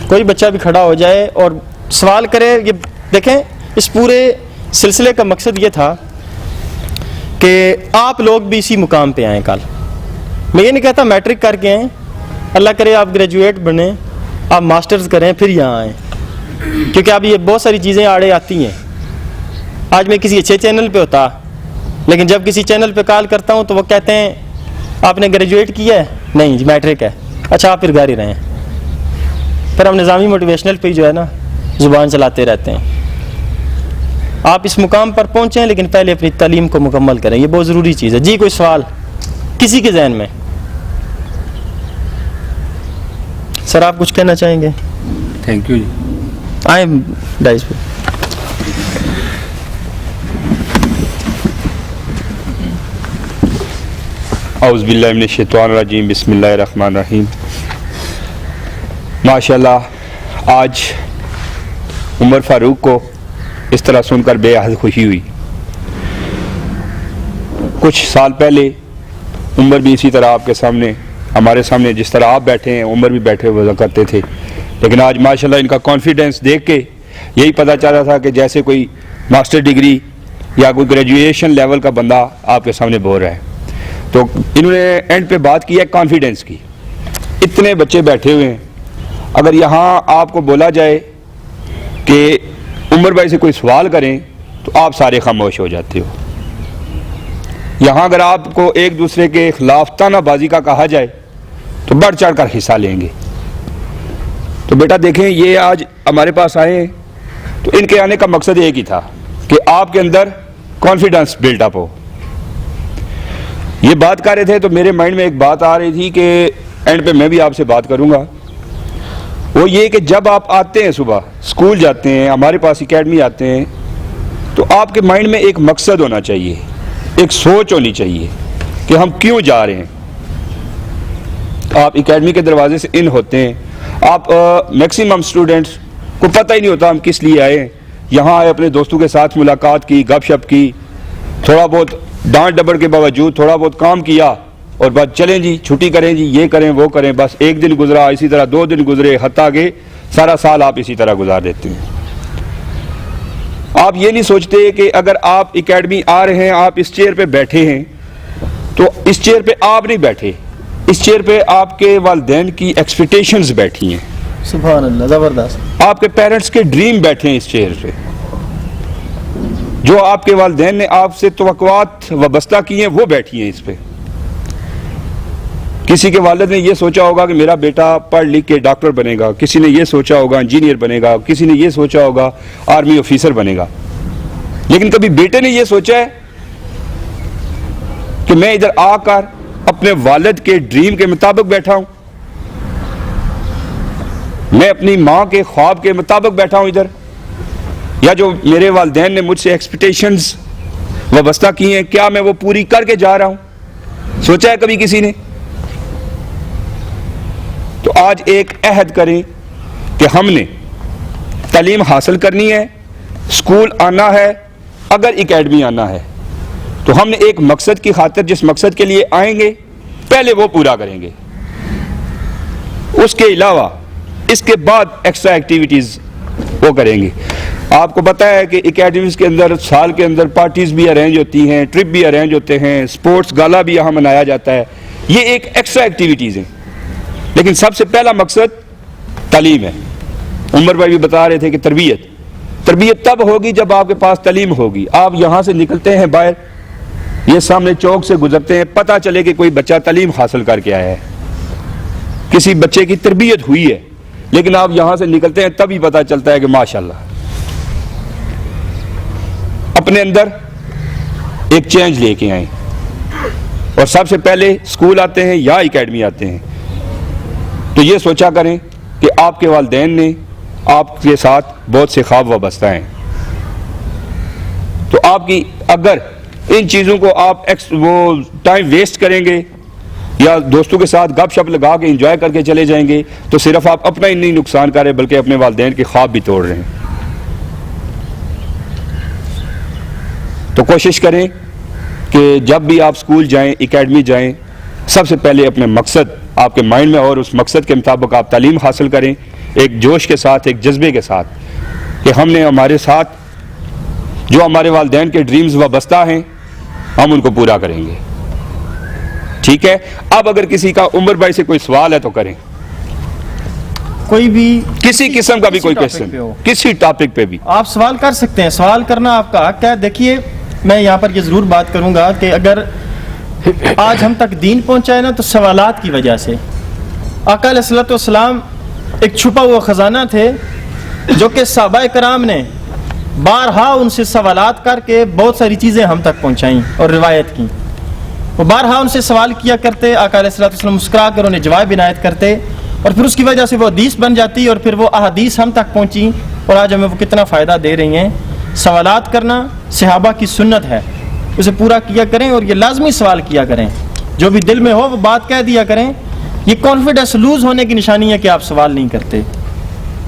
کوئی بچہ بھی کھڑا ہو جائے اور سوال کرے. یہ دیکھیں, اس پورے سلسلے کا مقصد یہ تھا کہ آپ لوگ بھی اسی مقام پہ آئیں. کل میں یہ نہیں کہتا میٹرک کر کے آئیں, اللہ کرے آپ گریجویٹ بنیں, آپ ماسٹرز کریں, پھر یہاں آئیں, کیونکہ اب یہ بہت ساری چیزیں آڑے آتی ہیں. آج میں کسی اچھے چینل پہ ہوتا, لیکن جب کسی چینل پہ کال کرتا ہوں تو وہ کہتے ہیں آپ نے گریجویٹ کیا ہے؟ نہیں جی میٹرک ہے. اچھا آپ پھر گھر ہی رہیں. پھر ہم نظامی موٹیویشنل پہ جو ہے نا زبان چلاتے رہتے ہیں. آپ اس مقام پر پہنچیں لیکن پہلے اپنی تعلیم کو مکمل کریں, یہ بہت ضروری چیز ہے. جی کوئی سوال کسی کے ذہن میں؟ سر آپ کچھ کہنا چاہیں گے؟
تھینک یو جی.
آئیں ڈائز پہ.
اعوذ باللہ من الشیطان الرجیم, بسم اللہ الرحمن الرحیم. ماشاءاللہ آج عمر فاروق کو اس طرح سن کر بے حد خوشی ہوئی. کچھ سال پہلے عمر بھی اسی طرح آپ کے سامنے ہمارے سامنے جس طرح آپ بیٹھے ہیں عمر بھی بیٹھے ہوا کرتے تھے، لیکن آج ماشاءاللہ ان کا کانفیڈنس دیکھ کے یہی پتہ چلا تھا کہ جیسے کوئی ماسٹر ڈگری یا کوئی گریجویشن لیول کا بندہ آپ کے سامنے بول رہا ہے. تو انہوں نے اینڈ پہ بات کی ہے کانفیڈنس کی. اتنے بچے بیٹھے ہوئے ہیں، اگر یہاں آپ کو بولا جائے کہ عمر بھائی سے کوئی سوال کریں تو آپ سارے خاموش ہو جاتے ہو. یہاں اگر آپ کو ایک دوسرے کے خلاف تانا بازی کا کہا جائے تو بڑھ چڑھ کر حصہ لیں گے. تو بیٹا دیکھیں یہ آج ہمارے پاس آئے ہیں تو ان کے آنے کا مقصد ایک ہی تھا کہ آپ کے اندر کانفیڈنس بلڈ اپ ہو. یہ بات کر رہے تھے تو میرے مائنڈ میں ایک بات آ رہی تھی کہ اینڈ پہ میں بھی آپ سے بات کروں گا. وہ یہ کہ جب آپ آتے ہیں صبح اسکول جاتے ہیں، ہمارے پاس اکیڈمی آتے ہیں، تو آپ کے مائنڈ میں ایک مقصد ہونا چاہیے، ایک سوچ ہونی چاہیے کہ ہم کیوں جا رہے ہیں. آپ اکیڈمی کے دروازے سے ان ہوتے ہیں، آپ میکسیمم اسٹوڈنٹس کو پتہ ہی نہیں ہوتا ہم کس لیے آئے ہیں. یہاں آئے اپنے دوستوں کے ساتھ ملاقات کی، گپ شپ کی، تھوڑا بہت ڈانٹ ڈپٹ کے باوجود تھوڑا بہت کام کیا اور بس چلیں جی چھٹی کریں جی، یہ کریں وہ کریں. بس ایک دن گزرا، اسی طرح 2 دن گزرے، حتیٰ کہ سارا سال آپ اسی طرح گزار دیتے ہیں. آپ یہ نہیں سوچتے کہ اگر آپ اکیڈمی آ رہے ہیں، آپ اس چیئر پہ بیٹھے ہیں تو اس چیئر پہ آپ نہیں بیٹھے، اس چیئر پہ آپ کے والدین کی ایکسپیکٹیشنز بیٹھی ہیں.
سبحان اللہ، زبردست.
آپ کے پیرنٹس کے ڈریم بیٹھے ہیں اس چیئر پہ. جو آپ کے والدین نے آپ سے توقعات وابستہ کی ہیں وہ بیٹھی ہیں اس پہ. کسی کے والد نے یہ سوچا ہوگا کہ میرا بیٹا پڑھ لکھ کے ڈاکٹر بنے گا، کسی نے یہ سوچا ہوگا انجینئر بنے گا، کسی نے یہ سوچا ہوگا آرمی آفیسر بنے گا. لیکن کبھی بیٹے نے یہ سوچا ہے کہ میں ادھر آ کر اپنے والد کے ڈریم کے مطابق بیٹھا ہوں، میں اپنی ماں کے خواب کے مطابق بیٹھا ہوں ادھر، یا جو میرے والدین نے مجھ سے ایکسپیکٹیشنز وابستہ کی ہیں کیا میں وہ پوری کر کے جا رہا ہوں؟ سوچا ہے کبھی کسی نے؟ تو آج ایک عہد کریں کہ ہم نے تعلیم حاصل کرنی ہے، اسکول آنا ہے، اگر اکیڈمی آنا ہے تو ہم نے ایک مقصد کی خاطر جس مقصد کے لیے آئیں گے پہلے وہ پورا کریں گے. اس کے علاوہ اس کے بعد ایکسٹرا ایکٹیویٹیز وہ کریں گے. آپ کو پتہ ہے کہ اکیڈمیز کے اندر سال کے اندر پارٹیز بھی ارینج ہوتی ہیں، ٹرپ بھی ارینج ہوتے ہیں، اسپورٹس گالا بھی یہاں منایا جاتا ہے. یہ ایک ایکسٹرا ایکٹیویٹیز ہیں، لیکن سب سے پہلا مقصد تعلیم ہے. عمر بھائی بھی بتا رہے تھے کہ تربیت تب ہوگی جب آپ کے پاس تعلیم ہوگی. آپ یہاں سے نکلتے ہیں باہر، یہ سامنے چوک سے گزرتے ہیں، پتہ چلے کہ کوئی بچہ تعلیم حاصل کر کے آیا ہے، کسی بچے کی تربیت ہوئی ہے، لیکن آپ یہاں سے نکلتے ہیں تب ہی پتہ چلتا ہے کہ ماشاءاللہ اپنے اندر ایک چینج لے کے آئیں. اور سب سے پہلے اسکول آتے ہیں یا اکیڈمی آتے ہیں تو یہ سوچا کریں کہ آپ کے والدین نے آپ کے ساتھ بہت سے خواب وابستہ ہیں. تو آپ کی اگر ان چیزوں کو آپ وہ ٹائم ویسٹ کریں گے یا دوستوں کے ساتھ گپ شپ لگا کے انجوائے کر کے چلے جائیں گے تو صرف آپ اپنا ہی نہیں نقصان کر رہے بلکہ اپنے والدین کے خواب بھی توڑ رہے ہیں. تو کوشش کریں کہ جب بھی آپ اسکول جائیں، اکیڈمی جائیں، سب سے پہلے اپنے مقصد آپ کے مائنڈ میں اور اس مقصد کے مطابق آپ تعلیم حاصل کریں، ایک جوش کے ساتھ، ایک جذبے کے ساتھ کہ ہم نے ہمارے ساتھ جو ہمارے والدین کے ڈریمز وابستہ ہیں ہم ان کو پورا کریں گے. ٹھیک ہے؟ اب اگر کسی کا عمر بھائی سے کوئی سوال ہے تو کریں،
کوئی بھی
کسی قسم کا بھی کوئی کوشچن، کسی ٹاپک پہ بھی
آپ سوال کر سکتے ہیں. سوال کرنا آپ کا حق ہے. دیکھیے میں یہاں پر یہ ضرور بات کروں گا کہ اگر آج ہم تک دین پہنچائے نا تو سوالات کی وجہ سے. آقا علیہ الصلوۃ والسلام ایک چھپا ہوا خزانہ تھے جو کہ صحابہ کرام نے بارہا ان سے سوالات کر کے بہت ساری چیزیں ہم تک پہنچائیں اور روایت کی. وہ بارہا ان سے سوال کیا کرتے، آقا علیہ الصلوۃ والسلام مسکرا کر انہیں جواب عنایت کرتے اور پھر اس کی وجہ سے وہ حدیث بن جاتی اور پھر وہ احادیث ہم تک پہنچی اور آج ہمیں وہ کتنا فائدہ دے رہی ہیں. سوالات کرنا صحابہ کی سنت ہے، اسے پورا کیا کریں اور یہ لازمی سوال کیا کریں. جو بھی دل میں ہو وہ بات کہہ دیا کریں. یہ کانفیڈنس لوز ہونے کی نشانی ہے کہ آپ سوال نہیں کرتے.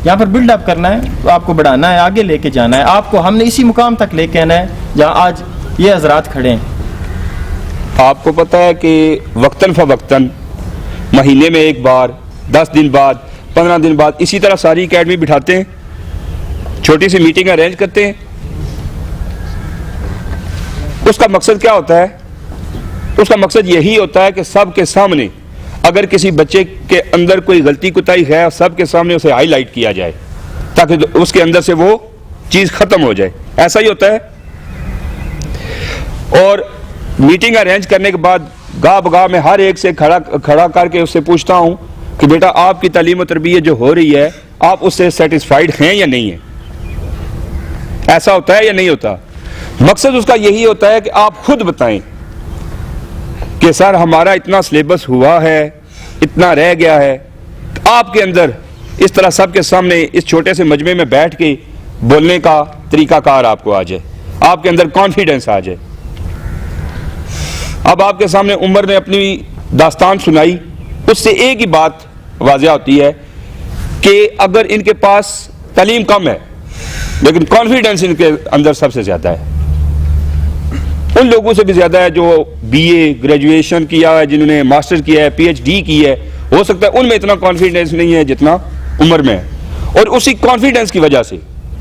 یہاں پر بلڈ اپ کرنا ہے تو آپ کو بڑھانا ہے، آگے لے کے جانا ہے. آپ کو ہم نے اسی مقام تک لے کے آنا ہے جہاں آج یہ حضرات کھڑے ہیں.
آپ کو پتہ ہے کہ وقتاً فوقتاً مہینے میں ایک بار، 10 دن بعد، 15 دن بعد، اسی طرح ساری اکیڈمی بٹھاتے ہیں، چھوٹی سی میٹنگ ارینج کرتے ہیں. اس کا مقصد کیا ہوتا ہے؟ اس کا مقصد یہی ہوتا ہے کہ سب کے سامنے اگر کسی بچے کے اندر کوئی غلطی کوتاہی ہے، سب کے سامنے اسے ہائی لائٹ کیا جائے تاکہ اس کے اندر سے وہ چیز ختم ہو جائے. ایسا ہی ہوتا ہے. اور میٹنگ ارینج کرنے کے بعد گاہ بگاہ میں ہر ایک سے کھڑا کر کے اس سے پوچھتا ہوں کہ بیٹا آپ کی تعلیم و تربیت جو ہو رہی ہے آپ اس سے سیٹسفائیڈ ہیں یا نہیں ہیں؟ ایسا ہوتا ہے یا نہیں ہوتا؟ مقصد اس کا یہی ہوتا ہے کہ آپ خود بتائیں کہ سر ہمارا اتنا سلیبس ہوا ہے، اتنا رہ گیا ہے. آپ کے اندر اس طرح سب کے سامنے اس چھوٹے سے مجمع میں بیٹھ کے بولنے کا طریقہ کار آپ کو آ جائے، آپ کے اندر کانفیڈنس آ جائے. اب آپ کے سامنے عمر نے اپنی داستان سنائی، اس سے ایک ہی بات واضح ہوتی ہے کہ اگر ان کے پاس تعلیم کم ہے لیکن کانفیڈنس ان کے اندر سب سے زیادہ ہے، ان لوگوں سے بھی زیادہ ہے جو بی اے گریجویشن کیا ہے، جنہوں نے ماسٹر کیا ہے، پی ایچ ڈی کی ہے. ہو سکتا ہے ان میں اتنا کانفیڈنس نہیں ہے جتنا عمر میں ہے. اور اسی کانفیڈنس کی وجہ سے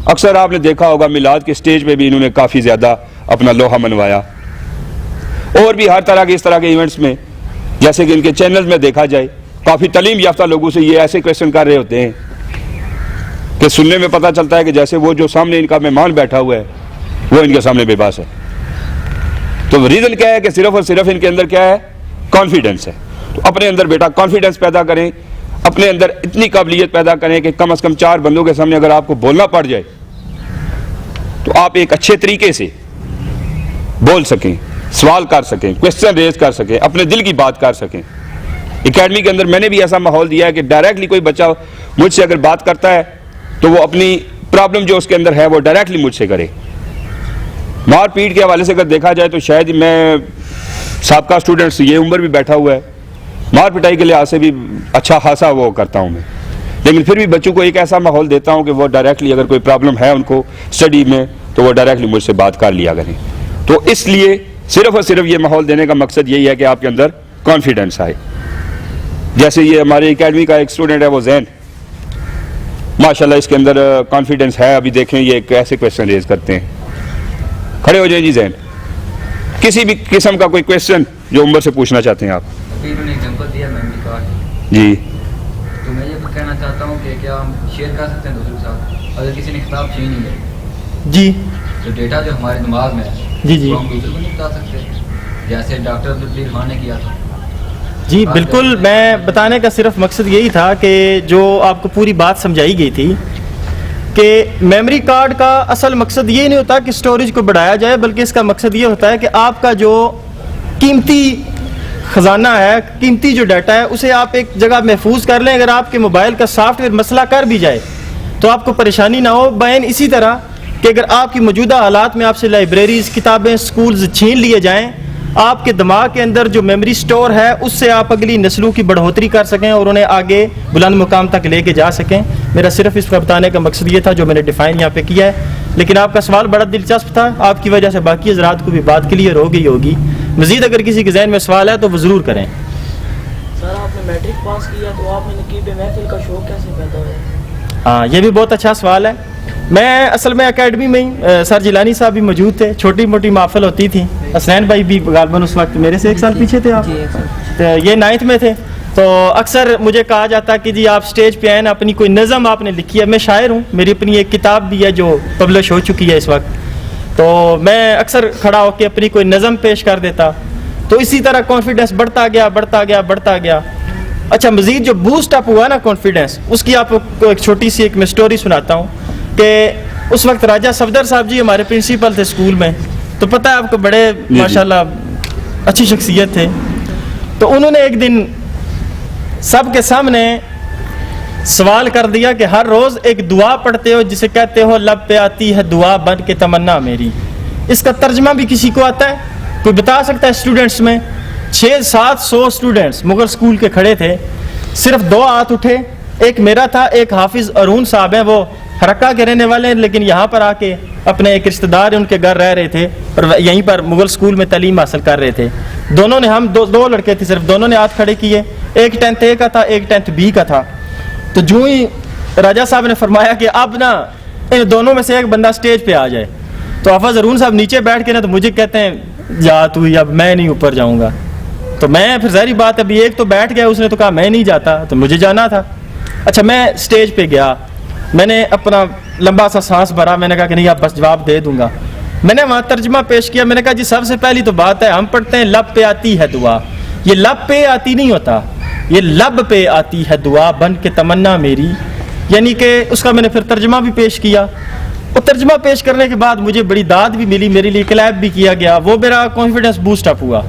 اکثر آپ نے دیکھا ہوگا میلاد کے سٹیج پہ بھی انہوں نے کافی زیادہ اپنا لوہا منوایا. اور بھی ہر طرح کے اس طرح کے ایونٹس میں جیسے کہ ان کے چینل میں دیکھا جائے کافی تعلیم یافتہ لوگوں سے یہ ایسے کویشچن کر رہے ہوتے ہیں کہ سننے میں پتہ چلتا ہے کہ جیسے وہ جو سامنے ان کا مہمان بیٹھا ہوا ہے وہ ان کے سامنے بے بس ہے. تو ریزن کیا ہے کہ صرف اور صرف ان کے اندر کیا ہے؟ کانفیڈنس ہے. تو اپنے اندر بیٹا کانفیڈنس پیدا کریں، اپنے اندر اتنی قابلیت پیدا کریں کہ کم از کم 4 بندوں کے سامنے اگر آپ کو بولنا پڑ جائے تو آپ ایک اچھے طریقے سے بول سکیں، سوال کر سکیں، کویشچن ریز کر سکیں، اپنے دل کی بات کر سکیں. اکیڈمی کے اندر میں نے بھی ایسا ماحول دیا ہے کہ ڈائریکٹلی کوئی بچہ مجھ سے اگر بات کرتا ہے تو وہ اپنی پرابلم جو اس کے اندر ہے وہ ڈائریکٹلی مجھ سے کرے. مار پیٹ کے حوالے سے اگر دیکھا جائے تو شاید میں سابقہ اسٹوڈنٹس یہ عمر بھی بیٹھا ہوا ہے، مار پٹائی کے لحاظ سے بھی اچھا خاصا وہ کرتا ہوں میں، لیکن پھر بھی بچوں کو ایک ایسا ماحول دیتا ہوں کہ وہ ڈائریکٹلی اگر کوئی پرابلم ہے ان کو اسٹڈی میں تو وہ ڈائریکٹلی مجھ سے بات کر لیا کریں. تو اس لیے صرف اور صرف یہ ماحول دینے کا مقصد یہی ہے کہ آپ کے اندر کانفیڈنس آئے. جیسے یہ ہمارے اکیڈمی کا ایک اسٹوڈنٹ ہے وہ زین، ماشاءاللہ اس کے اندر کانفیڈنس ہے. ابھی دیکھیں یہ کیسے کویشچن ریز کرتے ہیں. کھڑے ہو جائیں جی زین، کسی بھی قسم کا کوئی کویشچن جو عمر سے پوچھنا چاہتے ہیں آپ.
ابھی انہوں نے ایگزامپل دیا میموری کارڈ،
جی
تو میں یہ کہنا چاہتا ہوں کہ کیا ہم شیئر کر سکتے ہیں دوسرے کے ساتھ اگر کسی نے کتاب چھینی ہے
جی
تو ڈیٹا جو ہمارے دماغ میں ہے
جی جی
وہ ہم دوسرے کو نہیں بتا سکتے جیسے ڈاکٹر عبدالقدیر خان نے کیا تھا؟
جی بالکل. میں بتانے کا صرف مقصد یہی تھا کہ جو آپ کو پوری بات سمجھائی گئی تھی کہ میموری کارڈ کا اصل مقصد یہ نہیں ہوتا کہ اسٹوریج کو بڑھایا جائے، بلکہ اس کا مقصد یہ ہوتا ہے کہ آپ کا جو قیمتی خزانہ ہے، قیمتی جو ڈیٹا ہے اسے آپ ایک جگہ محفوظ کر لیں. اگر آپ کے موبائل کا سافٹ ویئر مسئلہ کر بھی جائے تو آپ کو پریشانی نہ ہو. بین اسی طرح کہ اگر آپ کی موجودہ حالات میں آپ سے لائبریریز، کتابیں، سکولز چھین لیے جائیں، آپ کے دماغ کے اندر جو میموری سٹور ہے اس سے آپ اگلی نسلوں کی بڑھوتری کر سکیں اور انہیں آگے بلند مقام تک لے کے جا سکیں. میرا صرف اس کا بتانے کا مقصد یہ تھا جو میں نے ڈیفائن یہاں پہ کیا ہے. لیکن آپ کا سوال بڑا دلچسپ تھا، آپ کی وجہ سے باقی حضرات کو بھی بات کلیئر ہو گئی ہوگی. مزید اگر کسی کے ذہن میں سوال ہے تو وہ ضرور کریں.
سر آپ نے میٹرک پاس کیا تو آپ نے نقیب محفل کا شوق کیسے پیدا ہوا؟
ہاں یہ بھی بہت اچھا سوال ہے. میں اصل میں اکیڈمی میں ہی سر جیلانی صاحب بھی موجود تھے، چھوٹی موٹی محفل ہوتی تھی. حسنین بھائی بھی غالباً اس وقت میرے سے 1 سال پیچھے تھے آپ، یہ 9th میں تھے. تو اکثر مجھے کہا جاتا کہ جی آپ سٹیج پہ آئیں نا، اپنی کوئی نظم آپ نے لکھی ہے. میں شاعر ہوں، میری اپنی ایک کتاب بھی ہے جو پبلش ہو چکی ہے اس وقت. تو میں اکثر کھڑا ہو کے اپنی کوئی نظم پیش کر دیتا. تو اسی طرح کانفیڈنس بڑھتا گیا. اچھا مزید جو بوسٹ اپ ہوا نا کانفیڈنس، اس کی آپ کو ایک چھوٹی سی ایک میں سٹوری سناتا ہوں کہ اس وقت راجہ صفدر صاحب جی ہمارے پرنسپل تھے اسکول میں. تو پتہ ہے آپ کو بڑے ماشاءاللہ اچھی شخصیت تھے. تو انہوں نے ایک دن سب کے سامنے سوال کر دیا کہ ہر روز ایک دعا پڑھتے ہو جسے کہتے ہو لب پہ آتی ہے دعا بن کے تمنا میری. اس کا ترجمہ بھی کسی کو آتا ہے؟ کوئی بتا سکتا ہے؟ اسٹوڈنٹس میں 600-700 اسٹوڈنٹس مغل اسکول کے کھڑے تھے، صرف 2 ہاتھ اٹھے. ایک میرا تھا، ایک حافظ ارون صاحب ہیں، وہ حرکہ کے رہنے والے ہیں لیکن یہاں پر آ کے اپنے ایک رشتہ دار ان کے گھر رہ رہے تھے اور یہیں پر مغل اسکول میں تعلیم حاصل کر رہے تھے. دونوں نے ہم دو لڑکے تھے صرف، دونوں نے ہاتھ کھڑے کیے ایک 10th A کا تھا, ایک 10th B کا تھا. تو جو ہی راجہ صاحب نے فرمایا کہ اب نا ان دونوں میں سے ایک بندہ اسٹیج پہ آ جائے, تو حافظ ارون صاحب نیچے بیٹھ کے نا تو مجھے کہتے ہیں جا تو ہی, اب میں نہیں اوپر جاؤں گا. تو میں پھر ظاہری بات ہے, ابھی ایک تو بیٹھ گیا, اس نے تو کہا میں نہیں جاتا, تو مجھے جانا تھا. اچھا میں اسٹیج پہ گیا, میں نے اپنا لمبا سا سانس بھرا, میں نے کہا کہ نہیں اب بس جواب دے دوں گا. میں نے وہاں ترجمہ پیش کیا, میں نے کہا جی سب سے پہلی تو بات ہے, ہم پڑھتے ہیں لب پہ آتی ہے دعا, یہ لب پہ آتی نہیں ہوتا, یہ لب پہ آتی ہے دعا بن کے تمنا میری. یعنی کہ اس کا میں نے پھر ترجمہ بھی پیش کیا, اور ترجمہ پیش کرنے کے بعد مجھے بڑی داد بھی ملی, میرے لیے کلیپ بھی کیا گیا, وہ میرا کانفیڈنس بوسٹ اپ ہوا.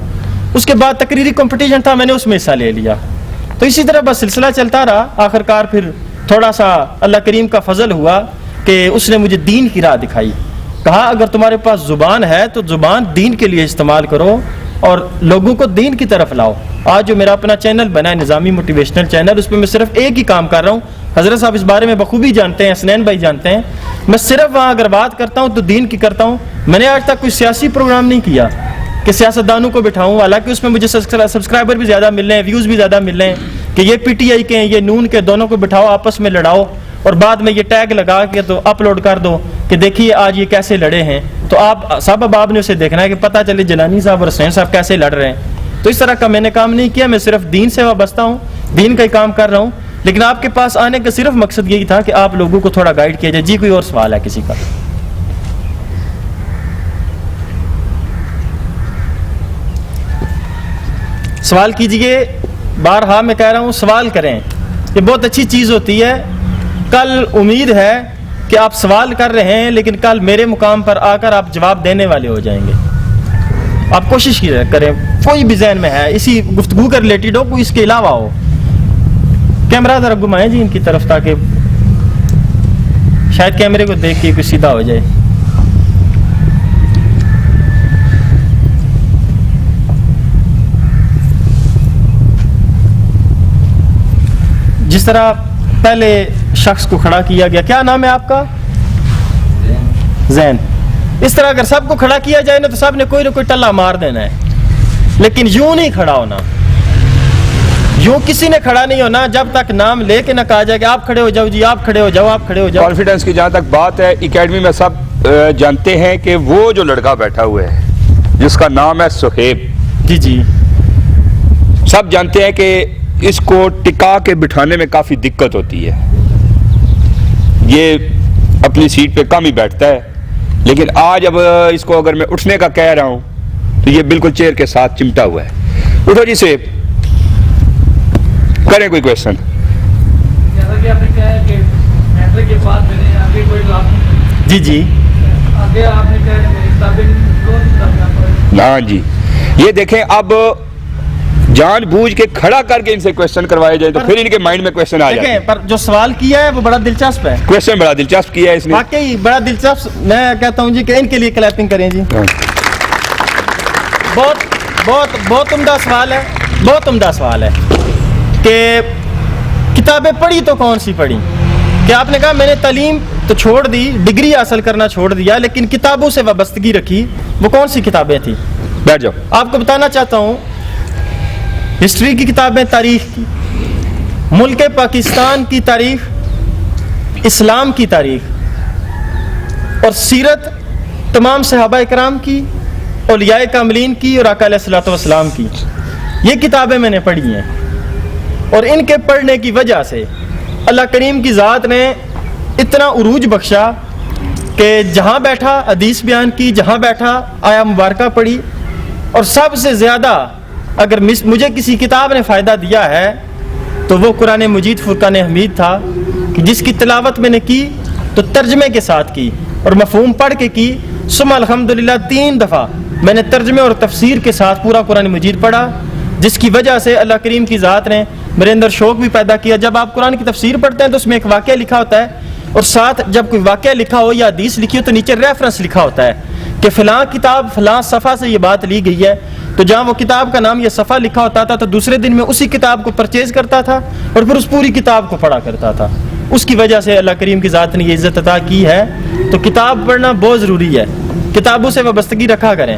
اس کے بعد تقریری کمپٹیشن تھا, میں نے اس میں حصہ لے لیا. تو اسی طرح بس سلسلہ چلتا رہا. آخر کار پھر تھوڑا سا اللہ کریم کا فضل ہوا کہ اس نے مجھے دین کی راہ دکھائی. کہا اگر تمہارے پاس زبان ہے تو زبان دین کے لیے استعمال کرو اور لوگوں کو دین کی طرف لاؤ. آج جو میرا اپنا چینل بنا ہے نظامی موٹیویشنل چینل, اس پہ میں صرف ایک ہی کام کر رہا ہوں. حضرت صاحب اس بارے میں بخوبی جانتے ہیں, حسنین بھائی جانتے ہیں. میں صرف وہاں اگر بات کرتا ہوں تو دین کی کرتا ہوں. میں نے آج تک کوئی سیاسی پروگرام نہیں کیا کہ سیاستدانوں کو بٹھاؤں, حالانکہ اس میں مجھے سبسکرائبر بھی زیادہ مل رہے ہیں, ویوز بھی زیادہ مل رہے ہیں کہ یہ پی ٹی آئی کے ہیں, یہ نون کے, دونوں کو بٹھاؤ آپس میں لڑاؤ, اور بعد میں یہ ٹیگ لگا کے تو اپلوڈ کر دو کہ دیکھیے آج یہ کیسے لڑے ہیں. تو آپ سب اب آپ نے اسے دیکھنا ہے کہ پتہ چلے جیلانی صاحب اور حسین صاحب کیسے لڑ رہے ہیں. تو اس طرح کا میں نے کام نہیں کیا, میں صرف دین سے وابستہ ہوں, دین کا ہی کام کر رہا ہوں. لیکن آپ کے پاس آنے کا صرف مقصد یہی تھا کہ آپ لوگوں کو تھوڑا گائیڈ کیا جائے. جی کوئی اور سوال ہے کسی کا؟ سوال کیجئے, بارہا میں کہہ رہا ہوں سوال کریں, یہ بہت اچھی چیز ہوتی ہے. کل امید ہے کہ آپ سوال کر رہے ہیں, لیکن کل میرے مقام پر آ کر آپ جواب دینے والے ہو جائیں گے. آپ کوشش کریں, کوئی بھی ذہن میں ہے اسی گفتگو کا ریلیٹڈ ہو, کوئی اس کے علاوہ ہو. کیمرہ ذرا گھمائیں جی ان کی طرف, تاکہ شاید کیمرے کو دیکھ کے کوئی سیدھا ہو جائے. جس طرح پہلے شخص کو کھڑا کیا گیا, کیا نام ہے آپ کا؟ زین. اس طرح اگر سب کو کھڑا کیا جائے نا تو سب نے کوئی نہ کوئی ٹلا مار دینا ہے, لیکن یوں نہیں کھڑا ہونا, یوں کسی نے کھڑا نہیں ہونا جب تک نام لے کے نہ کہا جائے کہ آپ کھڑے ہو جاؤ جی, آپ کھڑے ہو جاؤ, آپ کھڑے ہو جاؤ.
کانفیڈنس کی جہاں تک بات ہے, اکیڈمی میں سب جانتے ہیں کہ وہ جو لڑکا بیٹھا ہوا ہے جس کا نام ہے سہیب,
جی جی,
سب جانتے ہیں کہ اس کو ٹکا کے بٹھانے میں کافی دقت ہوتی ہے. یہ اپنی سیٹ پہ کم ہی بیٹھتا ہے, لیکن آج اب اس کو اگر میں اٹھنے کا کہہ رہا ہوں تو یہ بالکل چیئر کے ساتھ چمٹا ہوا ہے. اٹھو جی سہیب, کریں کوئی کویشچن.
جیسا کہ آپ نے کہا ہے کہ میٹرک کے بعد میں نے آگے کوئی کلاس,
جی جی,
آگے آپ نے کہا ہے میری کتابیں کون سی کتابیں؟
ہاں جی, یہ دیکھیں اب جان بوجھ کے کھڑا کر کے ان سے کویشچن کروائے جائے تو پھر ان کے مائنڈ میں کویشچن آ جاتے ہیں.
پر جو سوال کیا ہے وہ بڑا دلچسپ ہے,
کویشچن بڑا دلچسپ کیا ہے اس نے,
واقعی بڑا دلچسپ. میں کہتا ہوں جی کہ ان کے لیے کلیپنگ کریں جی. بہت بہت بہت عمدہ سوال ہے, بہت عمدہ سوال ہے کہ کتابیں پڑھی تو کون سی پڑھی. کہ آپ نے کہا میں نے تعلیم تو چھوڑ دی, ڈگری حاصل کرنا چھوڑ دیا, لیکن کتابوں سے وابستگی رکھی. وہ کون سی کتابیں تھیں؟
بیٹھ جاؤ.
آپ کو بتانا چاہتا ہوں, ہسٹری کی کتابیں, تاریخ کی, ملک پاکستان کی تاریخ, اسلام کی تاریخ اور سیرت تمام صحابہ اکرام کی, اولیاء کاملین کی اور آقا علیہ الصلوۃ والسلام کی. یہ کتابیں میں نے پڑھی ہیں, اور ان کے پڑھنے کی وجہ سے اللہ کریم کی ذات نے اتنا عروج بخشا کہ جہاں بیٹھا حدیث بیان کی, جہاں بیٹھا آیا مبارکہ پڑھی. اور سب سے زیادہ اگر مجھے کسی کتاب نے فائدہ دیا ہے تو وہ قرآن مجید فرقان حمید تھا, کہ جس کی تلاوت میں نے کی تو ترجمے کے ساتھ کی اور مفہوم پڑھ کے کی. ثم الحمدللہ 3 دفعہ میں نے ترجمے اور تفسیر کے ساتھ پورا قرآن مجید پڑھا, جس کی وجہ سے اللہ کریم کی ذات نے میرے اندر شوق بھی پیدا کیا. جب آپ قرآن کی تفسیر پڑھتے ہیں تو اس میں ایک واقعہ لکھا ہوتا ہے, اور ساتھ جب کوئی واقعہ لکھا ہو یا حدیث لکھی ہو تو نیچے ریفرنس لکھا ہوتا ہے کہ فلاں کتاب فلاں صفحہ سے یہ بات لی گئی ہے. تو جہاں وہ کتاب کا نام یہ صفحہ لکھا ہوتا تھا تو دوسرے دن میں اسی کتاب کو پرچیز کرتا تھا اور پھر اس پوری کتاب کو پڑھا کرتا تھا. اس کی وجہ سے اللہ کریم کی ذات نے یہ عزت عطا کی ہے. تو کتاب پڑھنا بہت ضروری ہے, کتابوں سے وابستگی رکھا کریں,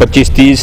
25-30